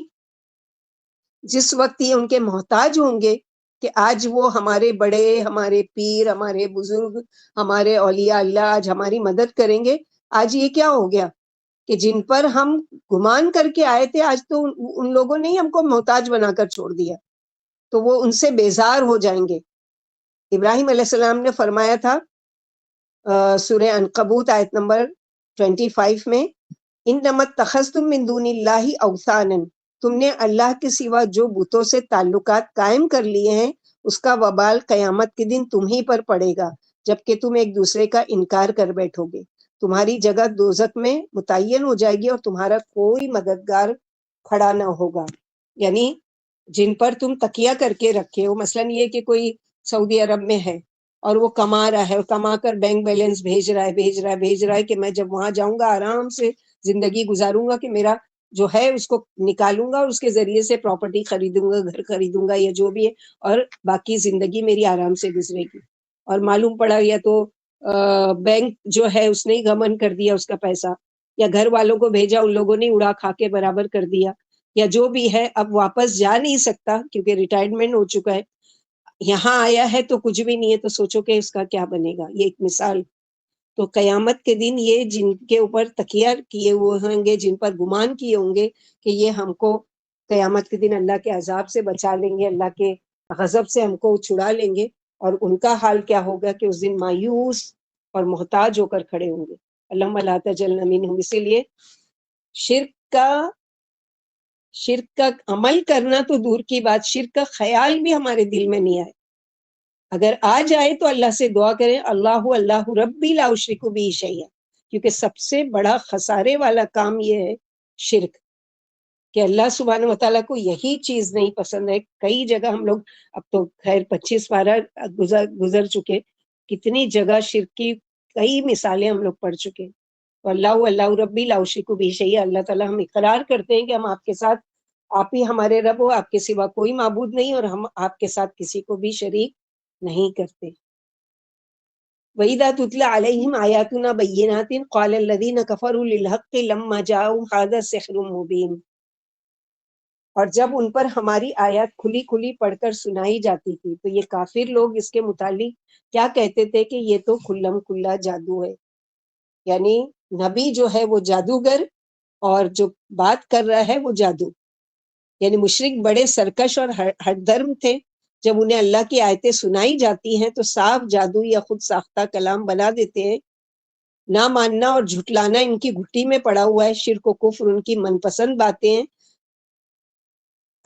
جس وقت یہ ان کے محتاج ہوں گے کہ آج وہ ہمارے بڑے، ہمارے پیر، ہمارے بزرگ، ہمارے اولیاء اللہ آج ہماری مدد کریں گے، آج یہ کیا ہو گیا کہ جن پر ہم گمان کر کے آئے تھے آج تو ان لوگوں نے ہی ہم کو محتاج بنا کر چھوڑ دیا، تو وہ ان سے بیزار ہو جائیں گے۔ ابراہیم علیہ السلام نے فرمایا تھا سورہ عنکبوت آیت نمبر 25 میں انما اتخذتم من دون اللہ اوثانا، تم نے اللہ کے سوا جو بتوں سے تعلقات قائم کر لیے ہیں اس کا وبال قیامت کے دن تم ہی پر پڑے گا، جبکہ تم ایک دوسرے کا انکار کر بیٹھو گے۔ تمہاری جگہ دوزخ میں متعین ہو جائے گی اور تمہارا کوئی مددگار کھڑا نہ ہوگا۔ یعنی جن پر تم تکیہ کر کے رکھے ہو، مثلا یہ کہ کوئی سعودی عرب میں ہے اور وہ کما رہا ہے اور کما کر بینک بیلنس بھیج رہا ہے کہ میں جب وہاں جاؤں گا آرام سے زندگی گزاروں گا، کہ میرا جو ہے اس کو نکالوں گا اور اس کے ذریعے سے پراپرٹی خریدوں گا، گھر خریدوں گا یا جو بھی ہے، اور باقی زندگی میری آرام سے گزرے گی۔ اور معلوم پڑا یا تو بینک جو ہے اس نے گمن کر دیا اس کا پیسہ، یا گھر والوں کو بھیجا ان لوگوں نے اڑا کھا کے برابر کر دیا، یا جو بھی ہے اب واپس جا نہیں سکتا کیونکہ ریٹائرمنٹ ہو چکا ہے، یہاں آیا ہے تو کچھ بھی نہیں ہے، تو سوچو کہ اس کا کیا بنے گا۔ یہ ایک مثال۔ تو قیامت کے دن یہ جن کے اوپر تکیہ کیے ہوئے ہوں گے، جن پر گمان کیے ہوں گے کہ یہ ہم کو قیامت کے دن اللہ کے عذاب سے بچا لیں گے، اللہ کے غضب سے ہم کو چھڑا لیں گے، اور ان کا حال کیا ہوگا کہ اس دن مایوس اور محتاج ہو کر کھڑے ہوں گے۔ اللہم لا تجعلنا منہم۔ اسی لیے شرک کا عمل کرنا تو دور کی بات، شرک کا خیال بھی ہمارے دل میں نہیں آئے۔ اگر آ جائے تو اللہ سے دعا کریں اللہ ربی لا اشرک بہ شیئا، کیونکہ سب سے بڑا خسارے والا کام یہ ہے شرک، کہ اللہ سبحانہ وتعالیٰ کو یہی چیز نہیں پسند ہے۔ کئی جگہ ہم لوگ اب تو خیر 25 پارہ گزر چکے، کتنی جگہ شرک کی کئی مثالیں ہم لوگ پڑھ چکے۔ تو اللہ ربی لا اشرک بہ شیئا، اللہ تعالیٰ ہم اقرار کرتے ہیں کہ ہم آپ کے ساتھ، آپ ہی ہمارے رب ہو، آپ کے سوا کوئی معبود نہیں، اور ہم آپ کے ساتھ کسی کو بھی شریک نہیں کرتے۔ وَإِذَا تُتْلَى عَلَيْهِمْ آيَاتُنَا بَيِّنَاتٍ قَالَ الَّذِينَ كَفَرُوا لِلْحَقِّ لَمَّا جَاءَهُمْ هَذَا سِحْرٌ مُبِينٌ، اور جب ان پر ہماری آیات کھلی کھلی پڑھ کر سنائی جاتی تھی تو یہ کافر لوگ اس کے متعلق کیا کہتے تھے کہ یہ تو کھلم کھلا جادو ہے۔ یعنی نبی جو ہے وہ جادوگر اور جو بات کر رہا ہے وہ جادو، یعنی مشرک بڑے سرکش اور ہٹ دھرم تھے، جب انہیں اللہ کی آیتیں سنائی جاتی ہیں تو صاف جادو یا خود ساختہ کلام بنا دیتے ہیں۔ نہ ماننا اور جھٹلانا ان کی گھٹی میں پڑا ہوا ہے، شرک و کفر ان کی من پسند باتیں ہیں۔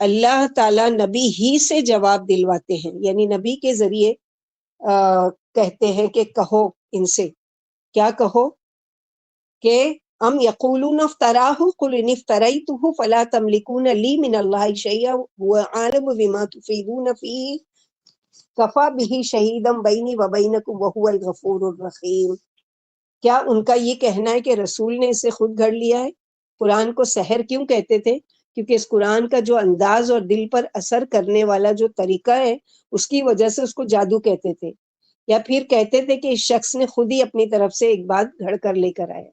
اللہ تعالیٰ نبی ہی سے جواب دلواتے ہیں، یعنی نبی کے ذریعے کہتے ہیں کہ کہو ان سے، کیا کہو کہ ام یقولون افتراہ قل ان افتریتہ فلا تملکون لی من اللہ شیئا هو عالم بما تفیدون فیہ کفی بہ شہیدا بینی وبینکم وہو الغفور الرحیم۔ کیا ان کا یہ کہنا ہے کہ رسول نے اسے خود گھڑ لیا ہے؟ قرآن کو سحر کیوں کہتے تھے؟ کیونکہ اس قرآن کا جو انداز اور دل پر اثر کرنے والا جو طریقہ ہے اس کی وجہ سے اس کو جادو کہتے تھے، یا پھر کہتے تھے کہ اس شخص نے خود ہی اپنی طرف سے ایک بات گھڑ کر لے کر آیا.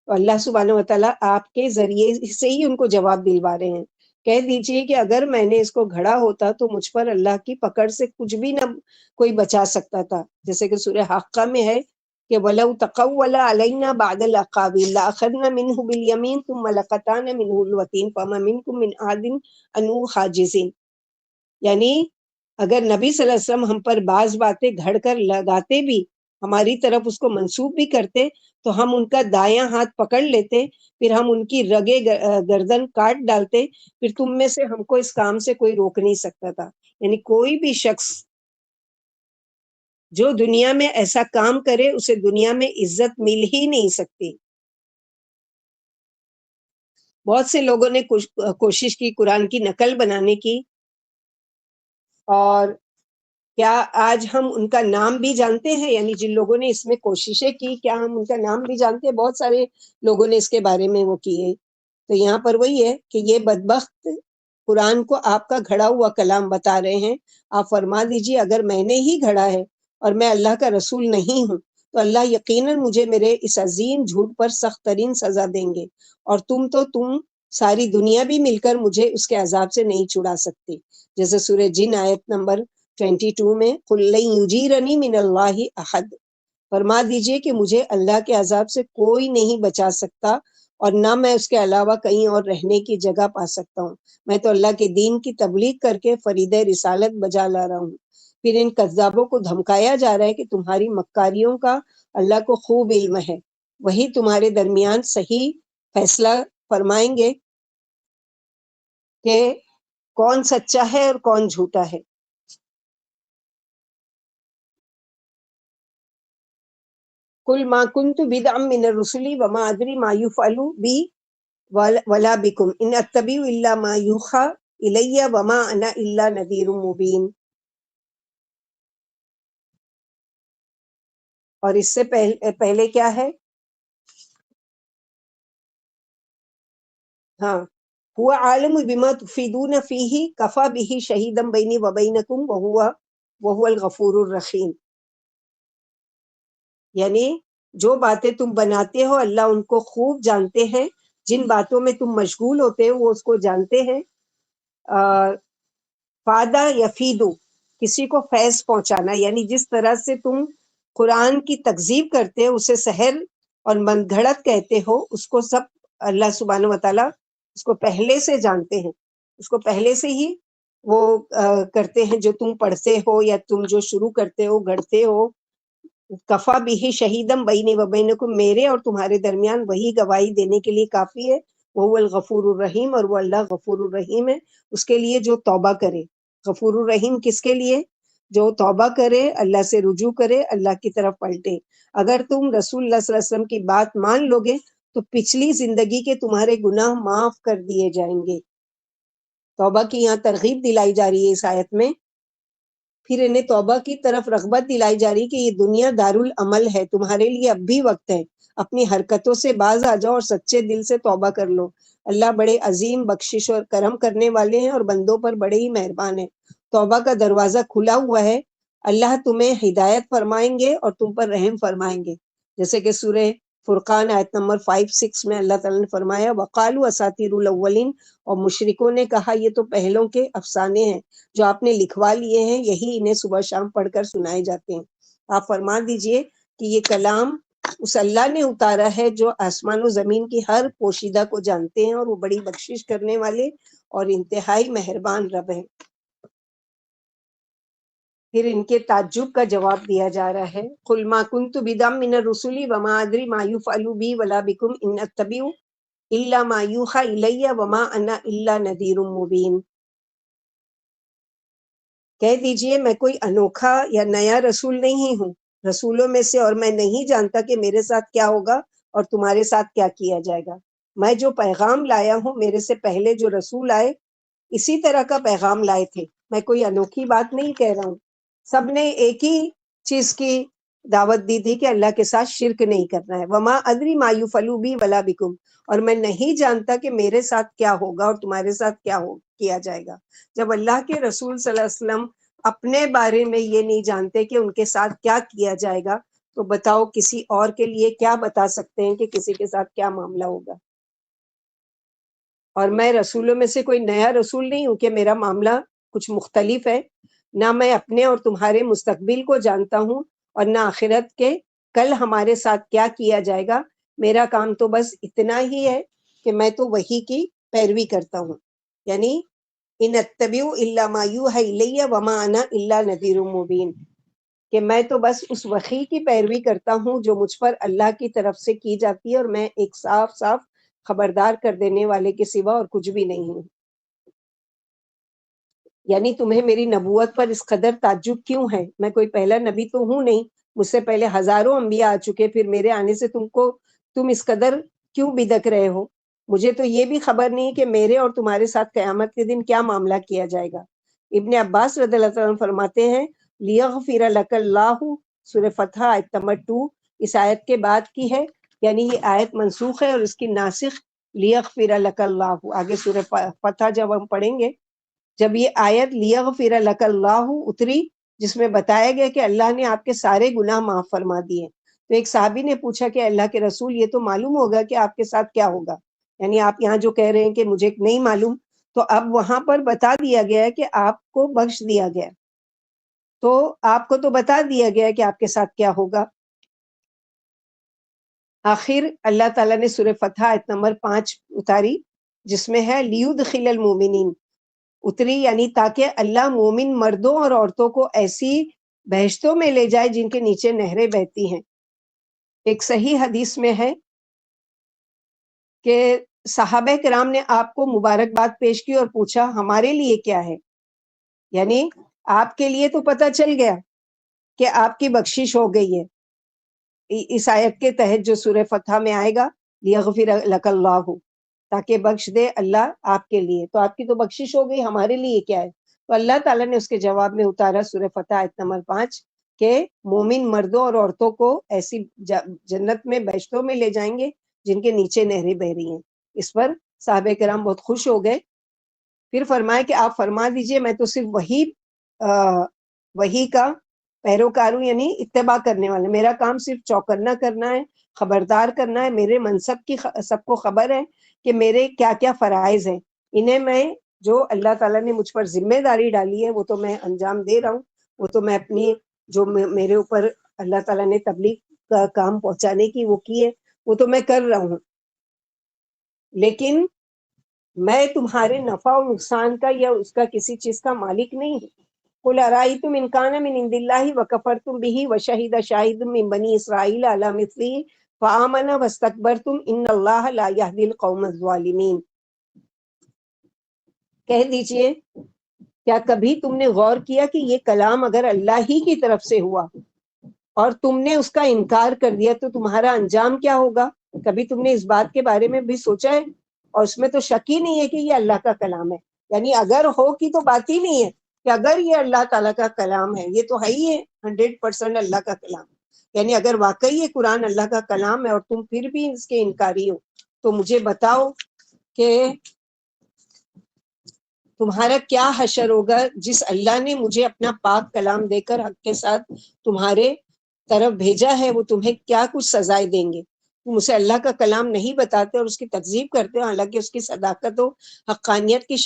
تو اللہ سبحانہ وتعالیٰ آپ کے ذریعے سے ہی ان کو جواب دلوا رہے ہیں. کہہ دیجئے کہ اگر میں نے اس کو گھڑا ہوتا تو مجھ پر اللہ کی پکڑ سے کچھ بھی نہ کوئی بچا سکتا تھا. جیسے کہ سورہ حاقہ میں ہے کہ وَلَوْ تَقَوَّلَ عَلَيْنَا بَعْدَ الْأَقَاوِيلِ لَأَخَذْنَا مِنْهُ بِالْيَمِينِ ثُمَّ لَقَطَعْنَا مِنْهُ الْوَتِينَ فَمَا مِنْكُم مِّنْ أَحَدٍ عَنْهُ حَاجِزِينَ. یعنی اگر نبی صلی اللہ علیہ وسلم ہم پر بعض باتیں گھڑ کر لگاتے بھی، ہماری طرف اس کو منسوب بھی کرتے، تو ہم ان کا دایاں ہاتھ پکڑ لیتے، پھر ہم ان کی رگے گردن کاٹ ڈالتے، پھر تم میں سے ہم کو اس کام سے کوئی روک نہیں سکتا تھا. یعنی کوئی بھی شخص جو دنیا میں ایسا کام کرے اسے دنیا میں عزت مل ہی نہیں سکتی. بہت سے لوگوں نے کوشش کی قرآن کی نقل بنانے کی، اور کیا آج ہم ان کا نام بھی جانتے ہیں؟ یعنی جن لوگوں نے اس میں کوششیں کی، کیا ہم ان کا نام بھی جانتے ہیں؟ بہت سارے لوگوں نے اس کے بارے میں وہ کیے. تو یہاں پر وہی ہے کہ یہ بدبخت قرآن کو آپ کا گھڑا ہوا کلام بتا رہے ہیں. آپ فرما دیجیے اگر میں نے ہی گھڑا ہے اور میں اللہ کا رسول نہیں ہوں تو اللہ یقیناً مجھے میرے اس عظیم جھوٹ پر سخت ترین سزا دیں گے، اور تم ساری دنیا بھی مل کر مجھے اس کے عذاب سے نہیں چھڑا سکتے. جیسے سورہ جن آیت نمبر 22 میں قُل لَن یُجِیرَنِی مِنَ اللہِ احد، فرما دیجئے کہ مجھے اللہ کے عذاب سے کوئی نہیں بچا سکتا، اور نہ میں اس کے علاوہ کہیں اور رہنے کی جگہ پا سکتا ہوں. میں تو اللہ کے دین کی تبلیغ کر کے فرید رسالت بجا لا رہا ہوں. پھر ان کذابوں کو دھمکایا جا رہا ہے کہ تمہاری مکاریوں کا اللہ کو خوب علم ہے، وہی تمہارے درمیان صحیح فیصلہ فرمائیں گے کہ کون سچا ہے اور کون جھوٹا ہے. قل ما كنت بدعا من الرسل وما ادري ما يفعل بي ولا بكم ان اتبع الا ما يوحى الي وما انا الا نذير مبين. اور اس سے پہلے کیا ہے؟ ہاں، هو عالم بما تفيدون فيه كفى به شهيدا بيني وبينكم وهو الغفور الرحيم. یعنی جو باتیں تم بناتے ہو اللہ ان کو خوب جانتے ہیں، جن باتوں میں تم مشغول ہوتے ہو وہ اس کو جانتے ہیں. فادہ یفیدو، کسی کو فیض پہنچانا، یعنی جس طرح سے تم قرآن کی تکذیب کرتے ہو اسے سحر اور من گھڑت کہتے ہو، اس کو سب اللہ سبحانہ وتعالیٰ اس کو پہلے سے جانتے ہیں، اس کو پہلے سے ہی وہ کرتے ہیں جو تم پڑھتے ہو یا تم جو شروع کرتے ہو گھڑتے ہو. کفا بھی شہیدم بینی و بینکم، میرے اور تمہارے درمیان وہی گواہی دینے کے لیے کافی ہے. وہ الغفور الرحیم، اور وہ اللہ غفور الرحیم ہے اس کے لیے جو توبہ کرے. غفور الرحیم کس کے لیے؟ جو توبہ کرے، اللہ سے رجوع کرے، اللہ کی طرف پلٹے. اگر تم رسول اللہ صلی اللہ علیہ وسلم کی بات مان لو گے تو پچھلی زندگی کے تمہارے گناہ معاف کر دیے جائیں گے. توبہ کی یہاں ترغیب دلائی جا رہی ہے اس آیت میں. پھر انہیں توبہ کی طرف رغبت دلائی جا رہی کہ یہ دنیا دارالعمل ہے، تمہارے لیے اب بھی وقت ہے، اپنی حرکتوں سے باز آ جاؤ اور سچے دل سے توبہ کر لو. اللہ بڑے عظیم بخشش اور کرم کرنے والے ہیں اور بندوں پر بڑے ہی مہربان ہیں. توبہ کا دروازہ کھلا ہوا ہے، اللہ تمہیں ہدایت فرمائیں گے اور تم پر رحم فرمائیں گے. جیسے کہ سورہ فرقان آیت نمبر 5-6 میں اللہ تعالیٰ نے فرمایا وَقَالُوا أَسَاطِيرُ الْأَوَّلِينَ، اور مشرکوں نے کہا یہ تو پہلوں کے افسانے ہیں جو آپ نے لکھوا لیے ہیں، یہی انہیں صبح شام پڑھ کر سنائے جاتے ہیں. آپ فرما دیجئے کہ یہ کلام اس اللہ نے اتارا ہے جو آسمان و زمین کی ہر پوشیدہ کو جانتے ہیں، اور وہ بڑی بخشش کرنے والے اور انتہائی مہربان رب ہیں. پھر ان کے تعجب کا جواب دیا جا رہا ہے. قُلْ مَا كُنْتُ بِدْعًا مِنَ الرُّسُلِ وَمَا أَدْرِي مَا يُفْعَلُ بِي وَلَا بِكُمْ إِنْ أَتَّبِعُ إِلَّا مَا يُوحَى إِلَيَّ وَمَا أَنَا إِلَّا نَذِيرٌ مُّبِينٌ. کہہ دیجئے میں کوئی انوکھا یا نیا رسول نہیں ہوں رسولوں میں سے، اور میں نہیں جانتا کہ میرے ساتھ کیا ہوگا اور تمہارے ساتھ کیا کیا جائے گا. میں جو پیغام لایا ہوں میرے سے پہلے جو رسول آئے اسی طرح کا پیغام لائے تھے. میں کوئی انوکھی بات نہیں کہہ رہا ہوں، سب نے ایک ہی چیز کی دعوت دی تھی کہ اللہ کے ساتھ شرک نہیں کرنا ہے. وما ادری ما یفعل بی ولا بکم، اور میں نہیں جانتا کہ میرے ساتھ کیا ہوگا اور تمہارے ساتھ کیا کیا جائے گا. جب اللہ کے رسول صلی اللہ علیہ وسلم اپنے بارے میں یہ نہیں جانتے کہ ان کے ساتھ کیا کیا جائے گا، تو بتاؤ کسی اور کے لیے کیا بتا سکتے ہیں کہ کسی کے ساتھ کیا معاملہ ہوگا. اور میں رسولوں میں سے کوئی نیا رسول نہیں ہوں کہ میرا معاملہ کچھ مختلف ہے. نہ میں اپنے اور تمہارے مستقبل کو جانتا ہوں اور نہ آخرت کے کل ہمارے ساتھ کیا کیا جائے گا. میرا کام تو بس اتنا ہی ہے کہ میں تو وحی کی پیروی کرتا ہوں. یعنی ان اتبع الا ما یوحی الی وما انا الا نذیر مبین، کہ میں تو بس اس وحی کی پیروی کرتا ہوں جو مجھ پر اللہ کی طرف سے کی جاتی ہے، اور میں ایک صاف صاف خبردار کر دینے والے کے سوا اور کچھ بھی نہیں ہوں. یعنی تمہیں میری نبوت پر اس قدر تعجب کیوں ہے؟ میں کوئی پہلا نبی تو ہوں نہیں، مجھ سے پہلے ہزاروں انبیاء آ چکے، پھر میرے آنے سے تم اس قدر کیوں بدک رہے ہو؟ مجھے تو یہ بھی خبر نہیں کہ میرے اور تمہارے ساتھ قیامت کے دن کیا معاملہ کیا جائے گا. ابن عباس رضی اللہ عنہ فرماتے ہیں لیغفر لک اللہ، سورہ فتح آیت نمبر 2 اس آیت کے بعد کی ہے، یعنی یہ آیت منسوخ ہے اور اس کی ناسخ لیغفر لک اللہ. آگے سورہ فتح جب ہم پڑھیں گے، جب یہ آیت لیغفر لک اللہ اتری جس میں بتایا گیا کہ اللہ نے آپ کے سارے گناہ معاف فرما دیے، تو ایک صحابی نے پوچھا کہ اللہ کے رسول یہ تو معلوم ہوگا کہ آپ کے ساتھ کیا ہوگا، یعنی آپ یہاں جو کہہ رہے ہیں کہ مجھے نہیں معلوم، تو اب وہاں پر بتا دیا گیا ہے کہ آپ کو بخش دیا گیا، تو آپ کو تو بتا دیا گیا ہے کہ آپ کے ساتھ کیا ہوگا. آخر اللہ تعالیٰ نے سورہ فتح آیت نمبر 5 اتاری جس میں ہے لیدخل المومنین اتری، یعنی تاکہ اللہ مومن مردوں اور عورتوں کو ایسی بہشتوں میں لے جائے جن کے نیچے نہریں بہتی ہیں. ایک صحیح حدیث میں ہے کہ صحابہ کرام نے آپ کو مبارکباد پیش کی اور پوچھا ہمارے لیے کیا ہے، یعنی آپ کے لیے تو پتہ چل گیا کہ آپ کی بخشش ہو گئی ہے اس آیت کے تحت جو سورہ فتح میں آئے گا لیغفر لک اللہ، تاکہ بخش دے اللہ آپ کے لیے، تو آپ کی تو بخشش ہو گئی، ہمارے لیے کیا ہے. تو اللہ تعالیٰ نے اس کے جواب میں اتارا سورہ فتح آیت نمبر 5 کہ مومن مردوں اور عورتوں کو ایسی جنت میں بہشتوں میں لے جائیں گے جن کے نیچے نہریں بہ رہی ہیں. اس پر صحابہ کرام بہت خوش ہو گئے. پھر فرمایا کہ آپ فرما دیجئے میں تو صرف وہی کا پیروکار ہوں، یعنی اتباع کرنے والا، میرا کام صرف چوکنا کرنا ہے، خبردار کرنا ہے. میرے منصب کی سب کو خبر ہے کہ میرے کیا کیا فرائض ہیں، انہیں میں جو اللہ تعالیٰ نے مجھ پر ذمہ داری ڈالی ہے وہ تو میں انجام دے رہا ہوں، وہ تو میں اپنی جو میرے اوپر اللہ تعالیٰ نے تبلیغ کا کام پہنچانے کی وہ کی ہے وہ تو میں کر رہا ہوں، لیکن میں تمہارے نفع و نقصان کا یا اس کا کسی چیز کا مالک نہیں ہوں. قل ارائیتم ان کان من عند اللہ وکفرتم بہ وشہد شاہد من بنی اسرائیل علی مثلہ فآمن واستکبرتم ان اللہ لا یہدی القوم الظالمین. کہہ دیجئے کیا کبھی تم نے غور کیا کہ یہ کلام اگر اللہ ہی کی طرف سے ہوا اور تم نے اس کا انکار کر دیا تو تمہارا انجام کیا ہوگا؟ کبھی تم نے اس بات کے بارے میں بھی سوچا ہے؟ اور اس میں تو شک ہی نہیں ہے کہ یہ اللہ کا کلام ہے، یعنی اگر ہو کی تو بات ہی نہیں ہے کہ اگر یہ اللہ تعالیٰ کا کلام ہے، یہ تو ہے ہی ہے 100% اللہ کا کلام. یعنی اگر واقعی یہ قرآن اللہ کا کلام ہے اور تم پھر بھی اس کے انکاری ہو تو مجھے بتاؤ کہ تمہارا کیا حشر ہوگا جس اللہ نے مجھے اپنا پاک کلام دے کر حق کے ساتھ تمہارے طرف بھیجا ہے، وہ تمہیں کیا کچھ سزائے دیں گے. تم اسے اللہ کا کلام نہیں بتاتے اور اس کی تکذیب کرتے ہو، حالانکہ اس کی صداقت و حقانیت کی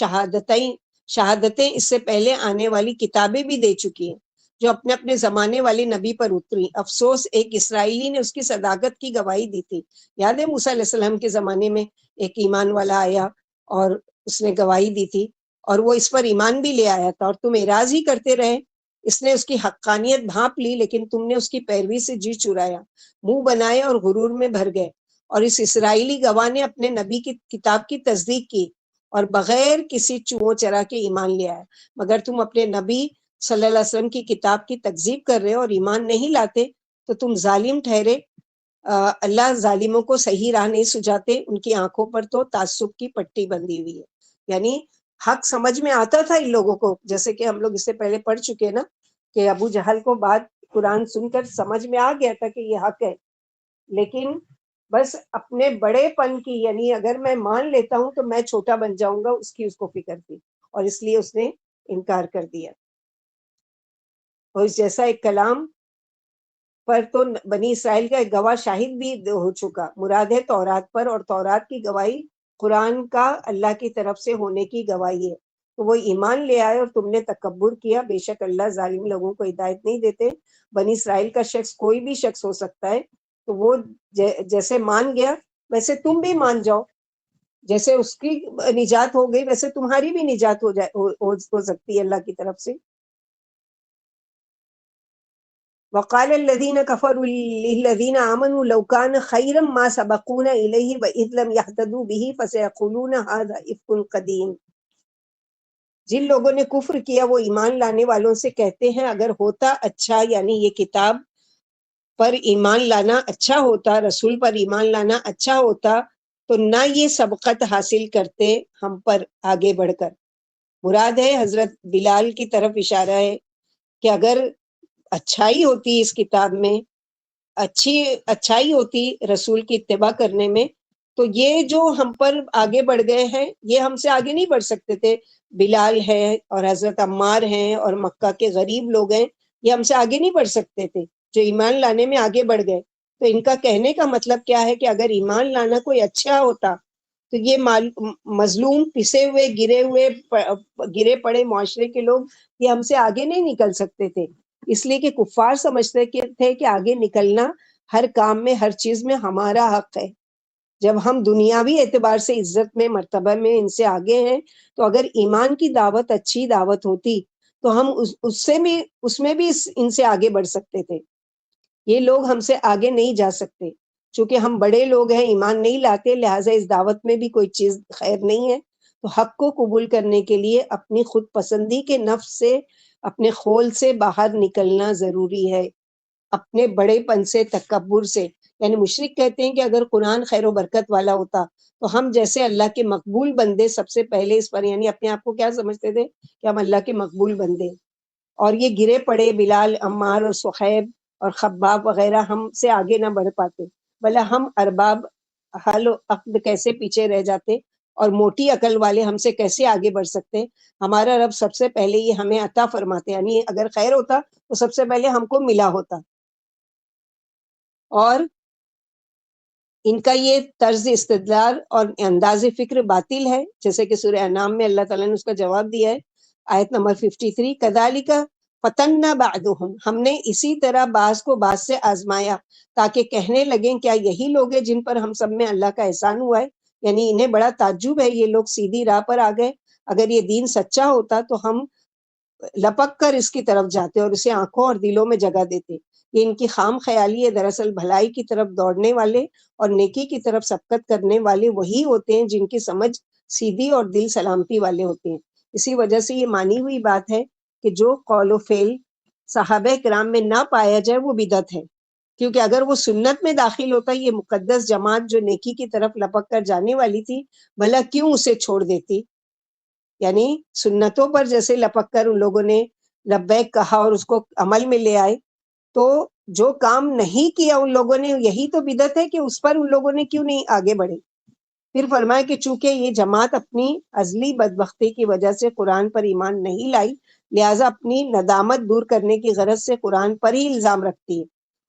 شہادتیں اس سے پہلے آنے والی کتابیں بھی دے چکی ہیں جو اپنے اپنے زمانے والے نبی پر اتری. افسوس ایک اسرائیلی نے اس کی صداقت کی گواہی دی تھی. یاد ہے موسیٰ علیہ السلام کے زمانے میں ایک ایمان والا آیا اور اس نے گواہی دی تھی اور وہ اس پر ایمان بھی لے آیا تھا اور تم اعراض ہی کرتے رہے. اس نے اس کی حقانیت بھانپ لی لیکن تم نے اس کی پیروی سے جی چرایا، منہ بنائے اور غرور میں بھر گئے. اور اس اسرائیلی گواہ نے اپنے نبی کی کتاب کی تصدیق کی اور بغیر کسی چوہوں چرا کے ایمان لے آیا. مگر تم اپنے نبی صلی اللہ علیہ وسلم کی کتاب کی تکذیب کر رہے اور ایمان نہیں لاتے تو تم ظالم ٹھہرے. اللہ ظالموں کو صحیح راہ نہیں سجاتے، ان کی آنکھوں پر تو تعصب کی پٹی بندھی ہوئی ہے. یعنی حق سمجھ میں آتا تھا ان لوگوں کو، جیسے کہ ہم لوگ اس سے پہلے پڑھ چکے نا کہ ابو جہل کو بات قرآن سن کر سمجھ میں آ گیا تھا کہ یہ حق ہے، لیکن بس اپنے بڑے پن کی، یعنی اگر میں مان لیتا ہوں تو میں چھوٹا بن جاؤں گا، اس کو فکر تھی، اور اس لیے اس نے انکار کر دیا۔ اور اس جیسا ایک کلام پر تو بنی اسرائیل کا ایک گواہ شاہد بھی ہو چکا، مراد ہے تورات پر، اور تورات کی گواہی قرآن کا اللہ کی طرف سے ہونے کی گواہی ہے۔ تو وہ ایمان لے آئے اور تم نے تکبر کیا، بے شک اللہ ظالم لوگوں کو ہدایت نہیں دیتے۔ بنی اسرائیل کا شخص کوئی بھی شخص ہو سکتا ہے، تو وہ جیسے مان گیا ویسے تم بھی مان جاؤ، جیسے اس کی نجات ہو گئی ویسے تمہاری بھی نجات ہو سکتی ہے اللہ کی طرف سے۔ وقال الذين كفروا للذين آمنوا لو كان خيرا ما سبقونا إليه وإذ لم يهتدوا به فسيقولون هذا إفك قديم۔ جن لوگوں نے کفر کیا وہ ایمان لانے والوں سے کہتے ہیں اگر ہوتا اچھا، یعنی یہ کتاب پر ایمان لانا اچھا ہوتا، رسول پر ایمان لانا اچھا ہوتا تو نہ یہ سبقت حاصل کرتے ہم پر آگے بڑھ کر۔ مراد ہے حضرت بلال کی طرف اشارہ ہے کہ اگر اچھائی ہوتی اس کتاب میں، اچھائی ہوتی رسول کی اتباع کرنے میں، تو یہ جو ہم پر آگے بڑھ گئے ہیں یہ ہم سے آگے نہیں بڑھ سکتے تھے۔ بلال ہے اور حضرت عمار ہیں اور مکہ کے غریب لوگ ہیں، یہ ہم سے آگے نہیں بڑھ سکتے تھے جو ایمان لانے میں آگے بڑھ گئے۔ تو ان کا کہنے کا مطلب کیا ہے کہ اگر ایمان لانا کوئی اچھا ہوتا تو یہ مظلوم، پسے ہوئے، گرے پڑے معاشرے کے لوگ یہ ہم سے آگے نہیں نکل سکتے تھے، اس لیے کہ کفار سمجھتے تھے کہ آگے نکلنا ہر کام میں، ہر چیز میں ہمارا حق ہے۔ جب ہم دنیاوی اعتبار سے عزت میں، مرتبہ میں ان سے آگے ہیں، تو اگر ایمان کی دعوت اچھی دعوت ہوتی تو ہم اس میں بھی ان سے آگے بڑھ سکتے تھے۔ یہ لوگ ہم سے آگے نہیں جا سکتے، چونکہ ہم بڑے لوگ ہیں، ایمان نہیں لاتے، لہٰذا اس دعوت میں بھی کوئی چیز خیر نہیں ہے۔ تو حق کو قبول کرنے کے لیے اپنی خود پسندی کے نفس سے، اپنے خول سے باہر نکلنا ضروری ہے، اپنے بڑے پن سے، تکبر سے۔ یعنی مشرک کہتے ہیں کہ اگر قرآن خیر و برکت والا ہوتا تو ہم جیسے اللہ کے مقبول بندے سب سے پہلے اس پر، یعنی اپنے آپ کو کیا سمجھتے تھے کہ ہم اللہ کے مقبول بندے، اور یہ گرے پڑے بلال، عمار اور صہیب اور خباب وغیرہ ہم سے آگے نہ بڑھ پاتے، بھلا ہم ارباب حل و عقد کیسے پیچھے رہ جاتے، اور موٹی عقل والے ہم سے کیسے آگے بڑھ سکتے۔ ہمارا رب سب سے پہلے یہ ہمیں عطا فرماتے، یعنی اگر خیر ہوتا تو سب سے پہلے ہم کو ملا ہوتا۔ اور ان کا یہ طرز استدلال اور انداز فکر باطل ہے، جیسے کہ سورہ انعام میں اللہ تعالیٰ نے اس کا جواب دیا ہے، آیت نمبر 53، کذالک فتننا بعضهم، ہم نے اسی طرح بعض کو بعض سے آزمایا تاکہ کہنے لگیں کیا یہی لوگ ہیں جن پر ہم سب میں اللہ کا احسان ہوا ہے۔ یعنی انہیں بڑا تعجب ہے، یہ لوگ سیدھی راہ پر آ گئے، اگر یہ دین سچا ہوتا تو ہم لپک کر اس کی طرف جاتے اور اسے آنکھوں اور دلوں میں جگہ دیتے۔ یہ ان کی خام خیالی ہے، دراصل بھلائی کی طرف دوڑنے والے اور نیکی کی طرف سبقت کرنے والے وہی ہوتے ہیں جن کی سمجھ سیدھی اور دل سلامتی والے ہوتے ہیں۔ اسی وجہ سے یہ مانی ہوئی بات ہے کہ جو قول و فعل صحابہ کرام میں نہ پایا جائے وہ بدعت ہے، کیونکہ اگر وہ سنت میں داخل ہوتا، یہ مقدس جماعت جو نیکی کی طرف لپک کر جانے والی تھی، بھلا کیوں اسے چھوڑ دیتی؟ یعنی سنتوں پر جیسے لپک کر ان لوگوں نے لبیک کہا اور اس کو عمل میں لے آئے، تو جو کام نہیں کیا ان لوگوں نے، یہی تو بدعت ہے کہ اس پر ان لوگوں نے کیوں نہیں آگے بڑھے۔ پھر فرمایا کہ چونکہ یہ جماعت اپنی ازلی بدبختی کی وجہ سے قرآن پر ایمان نہیں لائی، لہٰذا اپنی ندامت دور کرنے کی غرض سے قرآن پر ہی الزام رکھتی ہے،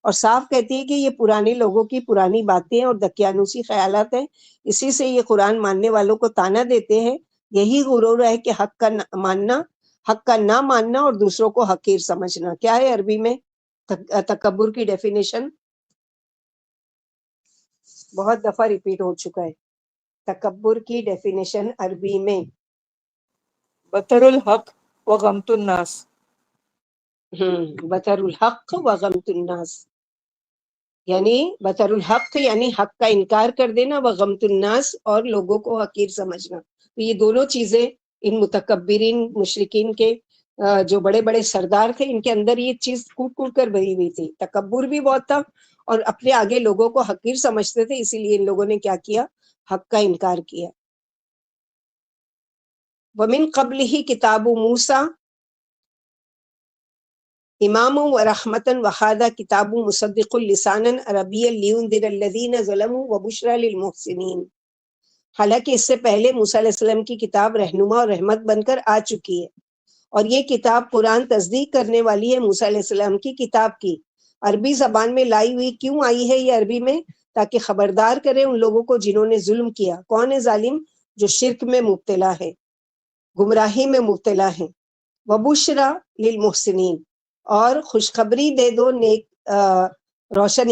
اور صاف کہتی ہے کہ یہ پرانے لوگوں کی پرانی باتیں اور دقیانوسی خیالات ہیں، اسی سے یہ قرآن ماننے والوں کو طعنہ دیتے ہیں۔ یہی غرور ہے کہ حق کا نہ ماننا اور دوسروں کو حقیر سمجھنا۔ کیا ہے عربی میں تکبر کی ڈیفینیشن؟ بہت دفعہ ریپیٹ ہو چکا ہے۔ تکبر کی ڈیفینیشن عربی میں بطر الحق و غمت الناس۔ بطر الحق و غمت الناس، یعنی بطر الحق یعنی حق کا انکار کر دینا، و غمت الناس اور لوگوں کو حقیر سمجھنا۔ تو یہ دونوں چیزیں ان متکبرین مشرکین کے جو بڑے بڑے سردار تھے، ان کے اندر یہ چیز کوٹ کوٹ کر بھری ہوئی تھی، تکبر بھی بہت تھا اور اپنے آگے لوگوں کو حقیر سمجھتے تھے، اسی لیے ان لوگوں نے کیا کیا، حق کا انکار کیا۔ ومن قبلہ کتاب موسیٰ، امام و رحمتن وحادہ کتاب مصدق لسانا عربی لینذر الذین ظلموا وبشری للمحسنین. حالانکہ اس سے پہلے موسیٰ علیہ السلام کی کتاب رہنما اور رحمت بن کر آ چکی ہے، اور یہ کتاب قرآن تصدیق کرنے والی ہے موسیٰ علیہ السلام کی کتاب کی. عربی زبان میں لائی ہوئی کیوں آئی ہے یہ عربی میں؟ تاکہ خبردار کرے ان لوگوں کو جنہوں نے ظلم کیا. کون ہے ظالم؟ جو شرک میں مبتلا ہے، گمراہی میں مبتلا ہے. وبشرا للمحسنین، اور خوشخبری دے دو نیک روشن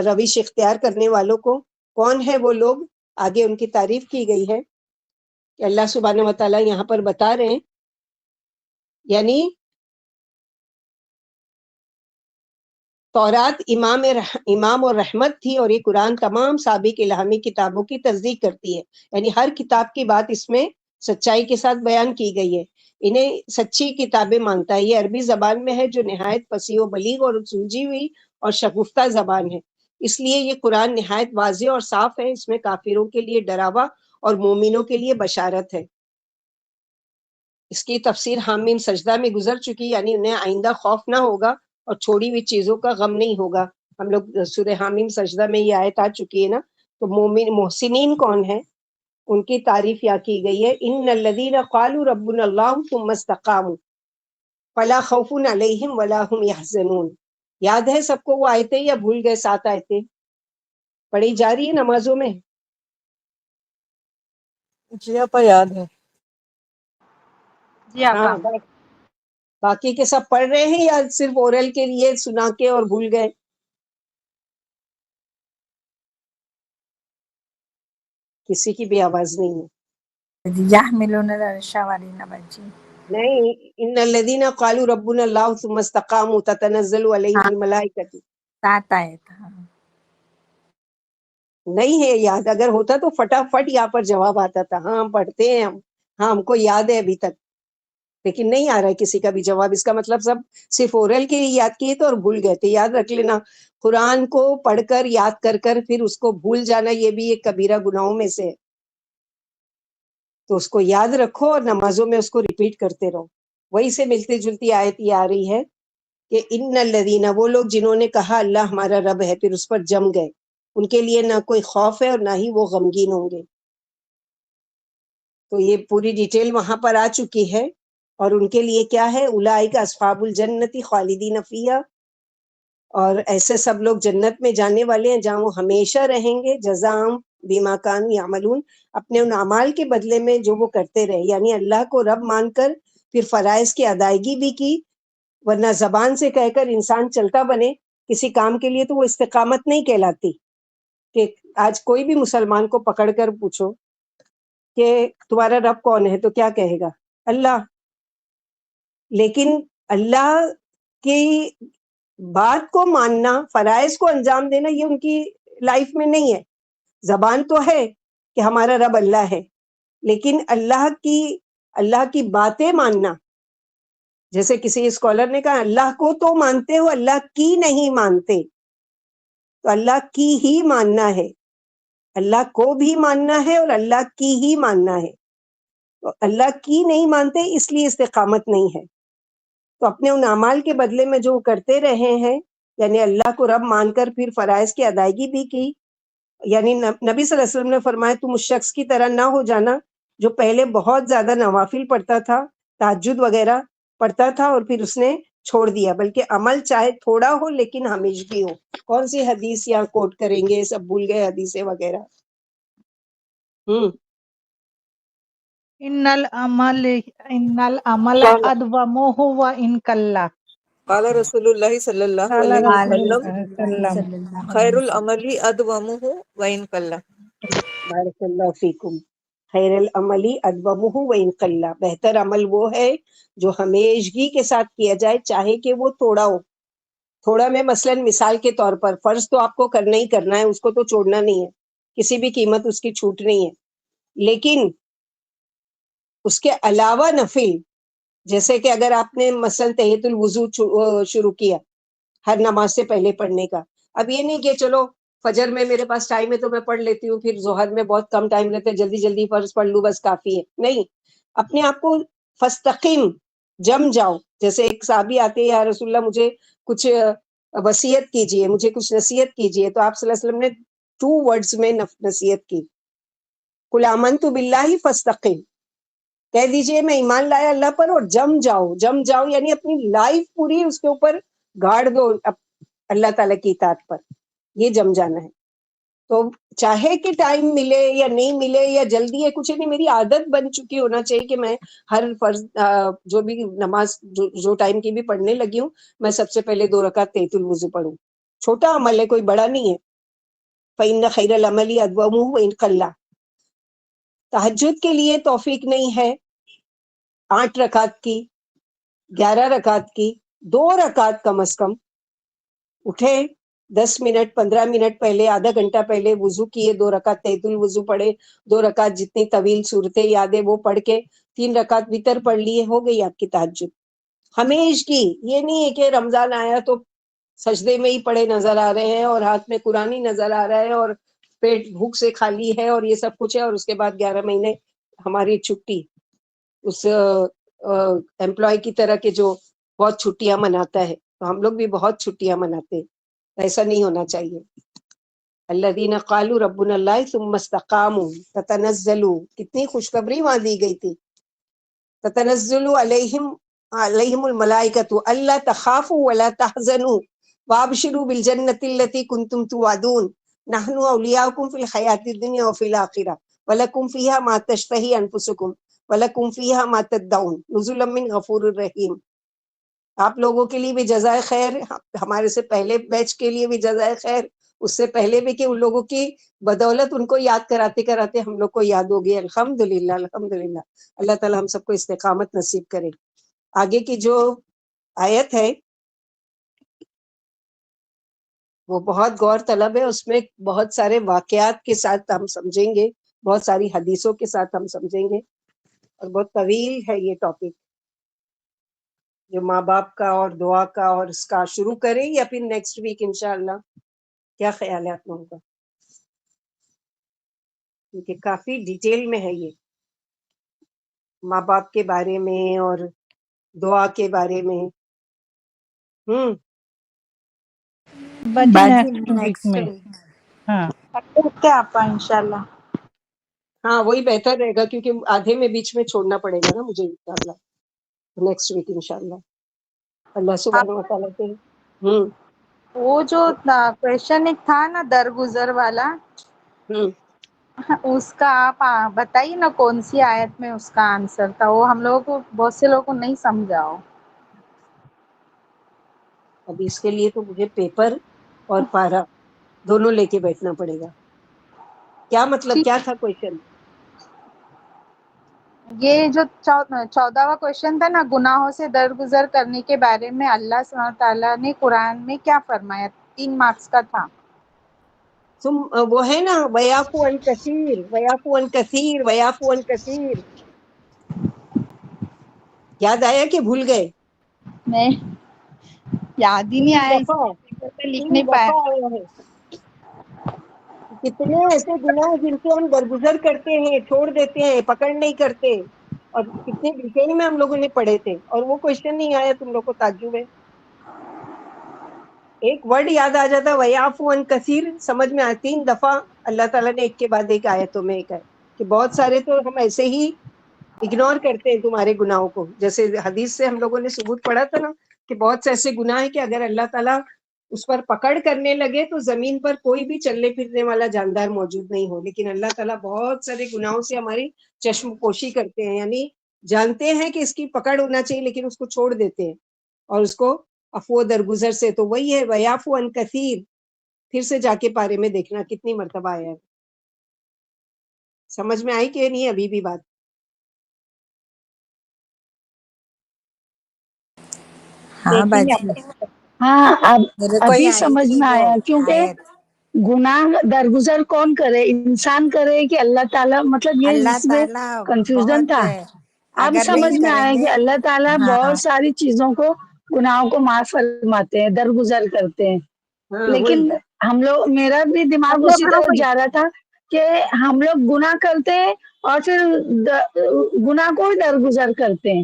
روش اختیار کرنے والوں کو. کون ہے وہ لوگ؟ آگے ان کی تعریف کی گئی ہے کہ اللہ سبحانہ و تعالیٰ یہاں پر بتا رہے ہیں، یعنی تورات امام اور رحمت تھی، اور یہ قرآن تمام سابق الہامی کتابوں کی تصدیق کرتی ہے. یعنی ہر کتاب کی بات اس میں سچائی کے ساتھ بیان کی گئی ہے. انہیں سچی کتابیں مانتا ہے. یہ عربی زبان میں ہے جو نہایت فصیح و بلیغ اور سلجھی ہوئی اور شگفتہ زبان ہے. اس لیے یہ قرآن نہایت واضح اور صاف ہے. اس میں کافروں کے لیے ڈراوا اور مومنوں کے لیے بشارت ہے. اس کی تفسیر حامیم سجدہ میں گزر چکی، یعنی انہیں آئندہ خوف نہ ہوگا اور چھوڑی ہوئی چیزوں کا غم نہیں ہوگا. ہم لوگ سورہ حامیم سجدہ میں یہ آیت آ چکی ہے نا. تو مومن محسنین کون ہیں؟ ان کی تعریف یا کی گئی ہے، ان الذین قالوا ربنا اللہ ثم استقاموا فلا خوف علیہم ولا هم یحزنون. یاد ہے سب کو وہ آیتیں یا بھول گئے؟ 7 آیتیں پڑھی جا رہی ہے نمازوں میں. جی آپا یاد ہے. جی آپا. ہاں، باقی کے سب پڑھ رہے ہیں یا صرف اورل کے لیے سنا کے اور بھول گئے؟ کسی کی بھی آواز نہیں ہے. یحملون العرش والی نبجی. نہیں، ان الذین قالوا ربنا اللہ ثم استقاموا تتنزل علیہم ہاں، الملائکۃ. 7 آیت. ہاں نہیں ہے یاد، اگر ہوتا تو فٹافٹ یہاں پر جواب آتا تھا. ہاں ہم پڑھتے ہیں، ہاں ہم کو یاد ہے ابھی تک، لیکن نہیں آ رہا ہے کسی کا بھی جواب. اس کا مطلب سب صرف اورل کے لیے یاد کیے تھے اور بھول گئے تھے. یاد رکھ لینا، قرآن کو پڑھ کر یاد کر کر پھر اس کو بھول جانا یہ بھی ایک کبیرہ گناہوں میں سے ہے. تو اس کو یاد رکھو اور نمازوں میں اس کو ریپیٹ کرتے رہو. وہی سے ملتی جلتی آیت یہ آ رہی ہے کہ ان الذین، وہ لوگ جنہوں نے کہا اللہ ہمارا رب ہے پھر اس پر جم گئے، ان کے لیے نہ کوئی خوف ہے اور نہ ہی وہ غمگین ہوں گے. تو یہ پوری ڈیٹیل وہاں پر آ چکی ہے. اور ان کے لیے کیا ہے؟ اولئک اصحاب الجنت خالدین فیہا، اور ایسے سب لوگ جنت میں جانے والے ہیں جہاں وہ ہمیشہ رہیں گے. جزاء بما کانوا یعملون، اپنے ان اعمال کے بدلے میں جو وہ کرتے رہے. یعنی اللہ کو رب مان کر پھر فرائض کی ادائیگی بھی کی، ورنہ زبان سے کہہ کر انسان چلتا بنے کسی کام کے لیے تو وہ استقامت نہیں کہلاتی. کہ آج کوئی بھی مسلمان کو پکڑ کر پوچھو کہ تمہارا رب کون ہے تو کیا کہے گا؟ اللہ. لیکن اللہ کی بات کو ماننا، فرائض کو انجام دینا، یہ ان کی لائف میں نہیں ہے. زبان تو ہے کہ ہمارا رب اللہ ہے، لیکن اللہ کی باتیں ماننا، جیسے کسی اسکالر نے کہا اللہ کو تو مانتے ہو، اللہ کی نہیں مانتے. تو اللہ کی ہی ماننا ہے، اللہ کو بھی ماننا ہے اور اللہ کی ہی ماننا ہے. تو اللہ کی نہیں مانتے اس لیے استقامت نہیں ہے. تو اپنے ان اعمال کے بدلے میں جو کرتے رہے ہیں، یعنی اللہ کو رب مان کر پھر فرائض کی ادائیگی بھی کی. یعنی نبی صلی اللہ علیہ وسلم نے فرمایا تم اس شخص کی طرح نہ ہو جانا جو پہلے بہت زیادہ نوافل پڑھتا تھا، تہجد وغیرہ پڑھتا تھا اور پھر اس نے چھوڑ دیا، بلکہ عمل چاہے تھوڑا ہو لیکن ہمیشگی ہو. کون سی حدیث یہاں کوٹ کریں گے؟ سب بھول گئے حدیثیں وغیرہ. ان العمل قال ادومه وان قل. قال رسول اللہ صلی اللہ قال علیہ قال رسول وسلم اللہ رسول صلی اللہ اللہ علیہ صلی اللہ خیر علیہ وسلم. العمل ادومہ وان قل. بارک اللہ فیکم. خیر العمل ادومہ وان قل، بہتر عمل وہ ہے جو ہمیشگی کے ساتھ کیا جائے چاہے کہ وہ تھوڑا ہو. تھوڑا میں مثلاً مثال کے طور پر فرض تو آپ کو کرنا ہی کرنا ہے، اس کو تو چھوڑنا نہیں ہے، کسی بھی قیمت اس کی چھوٹ نہیں ہے. لیکن اس کے علاوہ نفل، جیسے کہ اگر آپ نے مثلاً تحیۃ الوضو شروع کیا ہر نماز سے پہلے پڑھنے کا، اب یہ نہیں کہ چلو فجر میں میرے پاس ٹائم ہے تو میں پڑھ لیتی ہوں، پھر ظہر میں بہت کم ٹائم رہتا ہے جلدی جلدی فرض پڑھ لوں بس کافی ہے. نہیں، اپنے آپ کو فاستقم، جم جاؤ. جیسے ایک صحابی آتے ہیں، یا رسول اللہ مجھے کچھ وصیت کیجئے، مجھے کچھ نصیحت کیجئے، تو آپ صلی اللہ علیہ وسلم نے 2 ورڈز میں نصیحت کی، قل آمنت باللہ فاستقم، کہہ دیجئے میں ایمان لایا اللہ پر اور جم جاؤ. جم جاؤ یعنی اپنی لائف پوری اس کے اوپر گاڑ دو اللہ تعالیٰ کی اطاعت پر، یہ جم جانا ہے. تو چاہے کہ ٹائم ملے یا نہیں ملے یا جلدی ہے کچھ نہیں، میری عادت بن چکی ہونا چاہیے کہ میں ہر فرض جو بھی نماز جو ٹائم کی بھی پڑھنے لگی ہوں، میں سب سے پہلے 2 رکعت تحیۃ الوضو پڑھوں. چھوٹا عمل ہے، کوئی بڑا نہیں ہے. فإن خیر العمل أدومه وإن قل. تہجد کے لیے توفیق نہیں ہے 8 رکعت کی، 11 رکعت کی، 2 رکعت کم از کم. اٹھے 10 منٹ 15 منٹ پہلے، آدھا گھنٹہ پہلے وضو کیے، 2 رکعت تحیۃ الوضو پڑھے، 2 رکعت جتنی طویل صورتیں یاد ہے وہ پڑھ کے 3 رکعت وتر پڑھ لیے، ہو گئی آپ کی تہجد. ہمیش کی. یہ نہیں ہے کہ رمضان آیا تو سجدے میں ہی پڑے نظر آ رہے ہیں اور ہاتھ میں قرآن ہی نظر آ رہا ہے اور پیٹ بھوک سے خالی ہے اور یہ سب کچھ ہے، اور اس کے بعد 11 مہینے ہماری چھٹی اس امپلائی کی طرح کے جو بہت چھٹیاں مناتا ہے، تو ہم لوگ بھی بہت چھٹیاں مناتے ہیں. ایسا نہیں ہونا چاہیے. الذین قالوا ربنا اللہ ثم استقاموا تتنزل، کتنی خوشخبری وہاں دی گئی تھی. تتنزل علیہم الملائکۃ الا تخافوا ولا تحزنوا وابشروا بالجنۃ التي کنتم توعدون نحن اولیاؤکم فی الحیاۃ الدنیا وفی الآخرہ ولکم فیہا ما تشتہی انفسکم وَلَكُمْ فِيهَا مَا تَدَّعُونَ نُزُلًا مِّنْ غَفُورٍ رَحِيمٍ. آپ لوگوں کے لیے بھی جزائے خیر، ہمارے سے پہلے بیچ کے لیے بھی جزائے خیر، اس سے پہلے بھی، کہ ان لوگوں کی بدولت ان کو یاد کراتے کراتے ہم لوگ کو یاد ہو گئی. الحمدللہ الحمدللہ. اللہ تعالی ہم سب کو استقامت نصیب کرے. آگے کی جو آیت ہے وہ بہت غور طلب ہے، اس میں بہت سارے واقعات کے ساتھ ہم سمجھیں گے، بہت ساری حدیثوں کے ساتھ ہم سمجھیں گے، اور بہت طویل ہے یہ ٹاپک جو ماں باپ کا اور دعا کا. اور اس کا شروع کریں یا پھر نیکسٹ ویک انشاءاللہ؟ کیا خیال ہے آپ لوگوں کا؟ کیونکہ کافی ڈیٹیل میں ہے یہ، ماں باپ کے بارے میں اور دعا کے بارے میں. باجی باجی نیکسٹ ویک نیکسٹ میں. ویک. ہاں اوکے آپا انشاءاللہ. ہاں وہی بہتر رہے گا، کیونکہ آدھے میں بیچ میں چھوڑنا پڑے گا نا مجھے انشاءاللہ. نیکسٹ ویک انشاءاللہ اللہ سبحانہ و آپ تعالیٰ کے. وہ جو کوشچن ایک تھا نا درگزر والا، اس کا آپ بتائیے نا کون سی آیت میں اس کا آنسر تھا. وہ ہم لوگوں کو، بہت سے لوگوں کو نہیں سمجھا ہو. ابھی اس کے لیے تو مجھے پیپر اور پارا دونوں لے کے بیٹھنا پڑے گا. کیا مطلب، کیا تھا کویشچن؟ یہ جو 14واں کوشچن تھا نا، گناہوں سے درگزر کرنے کے بارے میں اللہ سبحانہ تعالیٰ نے قرآن میں کیا فرمایا؟ 3 مارکس کا تھا. وہ ہے نا ویعفو عن کثیر، ویعفو عن کثیر، ویعفو عن کثیر. یاد آیا کہ بھول گئے؟ میں یاد ہی نہیں تین آیا، اس دفعہ لیے لکھ تین نہیں پایا. دفعہ آیا ہے. کتنے ایسے گناہ ہیں جن سے ہم درگزر کرتے ہیں، چھوڑ دیتے ہیں، پکڑ نہیں کرتے، اور کتنے ڈیٹیل میں ہم لوگوں نے پڑھے تھے، اور وہ کوشچن نہیں آیا. تم لوگ کو تعجب ہے؟ ایک ورڈ یاد آ جاتا ویعفو عن کثیر، سمجھ میں آیا. 3 دفعہ اللہ تعالیٰ نے ایک کے بعد ایک آیتوں میں ایک ہے کہ بہت سارے تو ہم ایسے ہی اگنور کرتے ہیں تمہارے گناہوں کو. جیسے حدیث سے ہم لوگوں نے ثبوت پڑھا تھا نا کہ بہت سے ایسے گناہ ہیں کہ اگر اللہ تعالیٰ اس پر پکڑ کرنے لگے تو زمین پر کوئی بھی چلنے پھرنے والا جاندار موجود نہیں ہو. لیکن اللہ تعالیٰ بہت سارے گناہوں سے ہماری چشم پوشی کرتے ہیں، یعنی جانتے ہیں کہ اس کی پکڑ ہونا چاہیے لیکن اس کو چھوڑ دیتے ہیں اور اس کو عفو درگزر سے. تو وہی ہے ویعفو عن کثیر. پھر سے جا کے پارے میں دیکھنا کتنی مرتبہ آیا ہے. سمجھ میں آئی کہ نہیں ابھی بھی بات؟ ہاں باجی ہاں اب میرے کو ہی ابھی آئی سمجھ تھی میں وہ آیا، کیونکہ آیت. گناہ درگزر کون کرے؟ انسان کرے کہ اللہ تعالیٰ؟ مطلب یہ اللہ اس میں تعالیٰ کنفیوژن بہت، تھا. اب اگر نہیں سمجھ میں کریں آیا گے. کہ اللہ تعالیٰ ہاں بہت ساری چیزوں کو، گناہوں کو معاف فرماتے ہیں، درگزر کرتے ہیں. ہاں وہی. لیکن ہم لوگ، میرا بھی دماغ اپنا اسی پڑھو طرف کوئی. جا رہا تھا کہ ہم لوگ گناہ کرتے ہیں اور پھر گناہ کو ہی درگزر کرتے ہیں.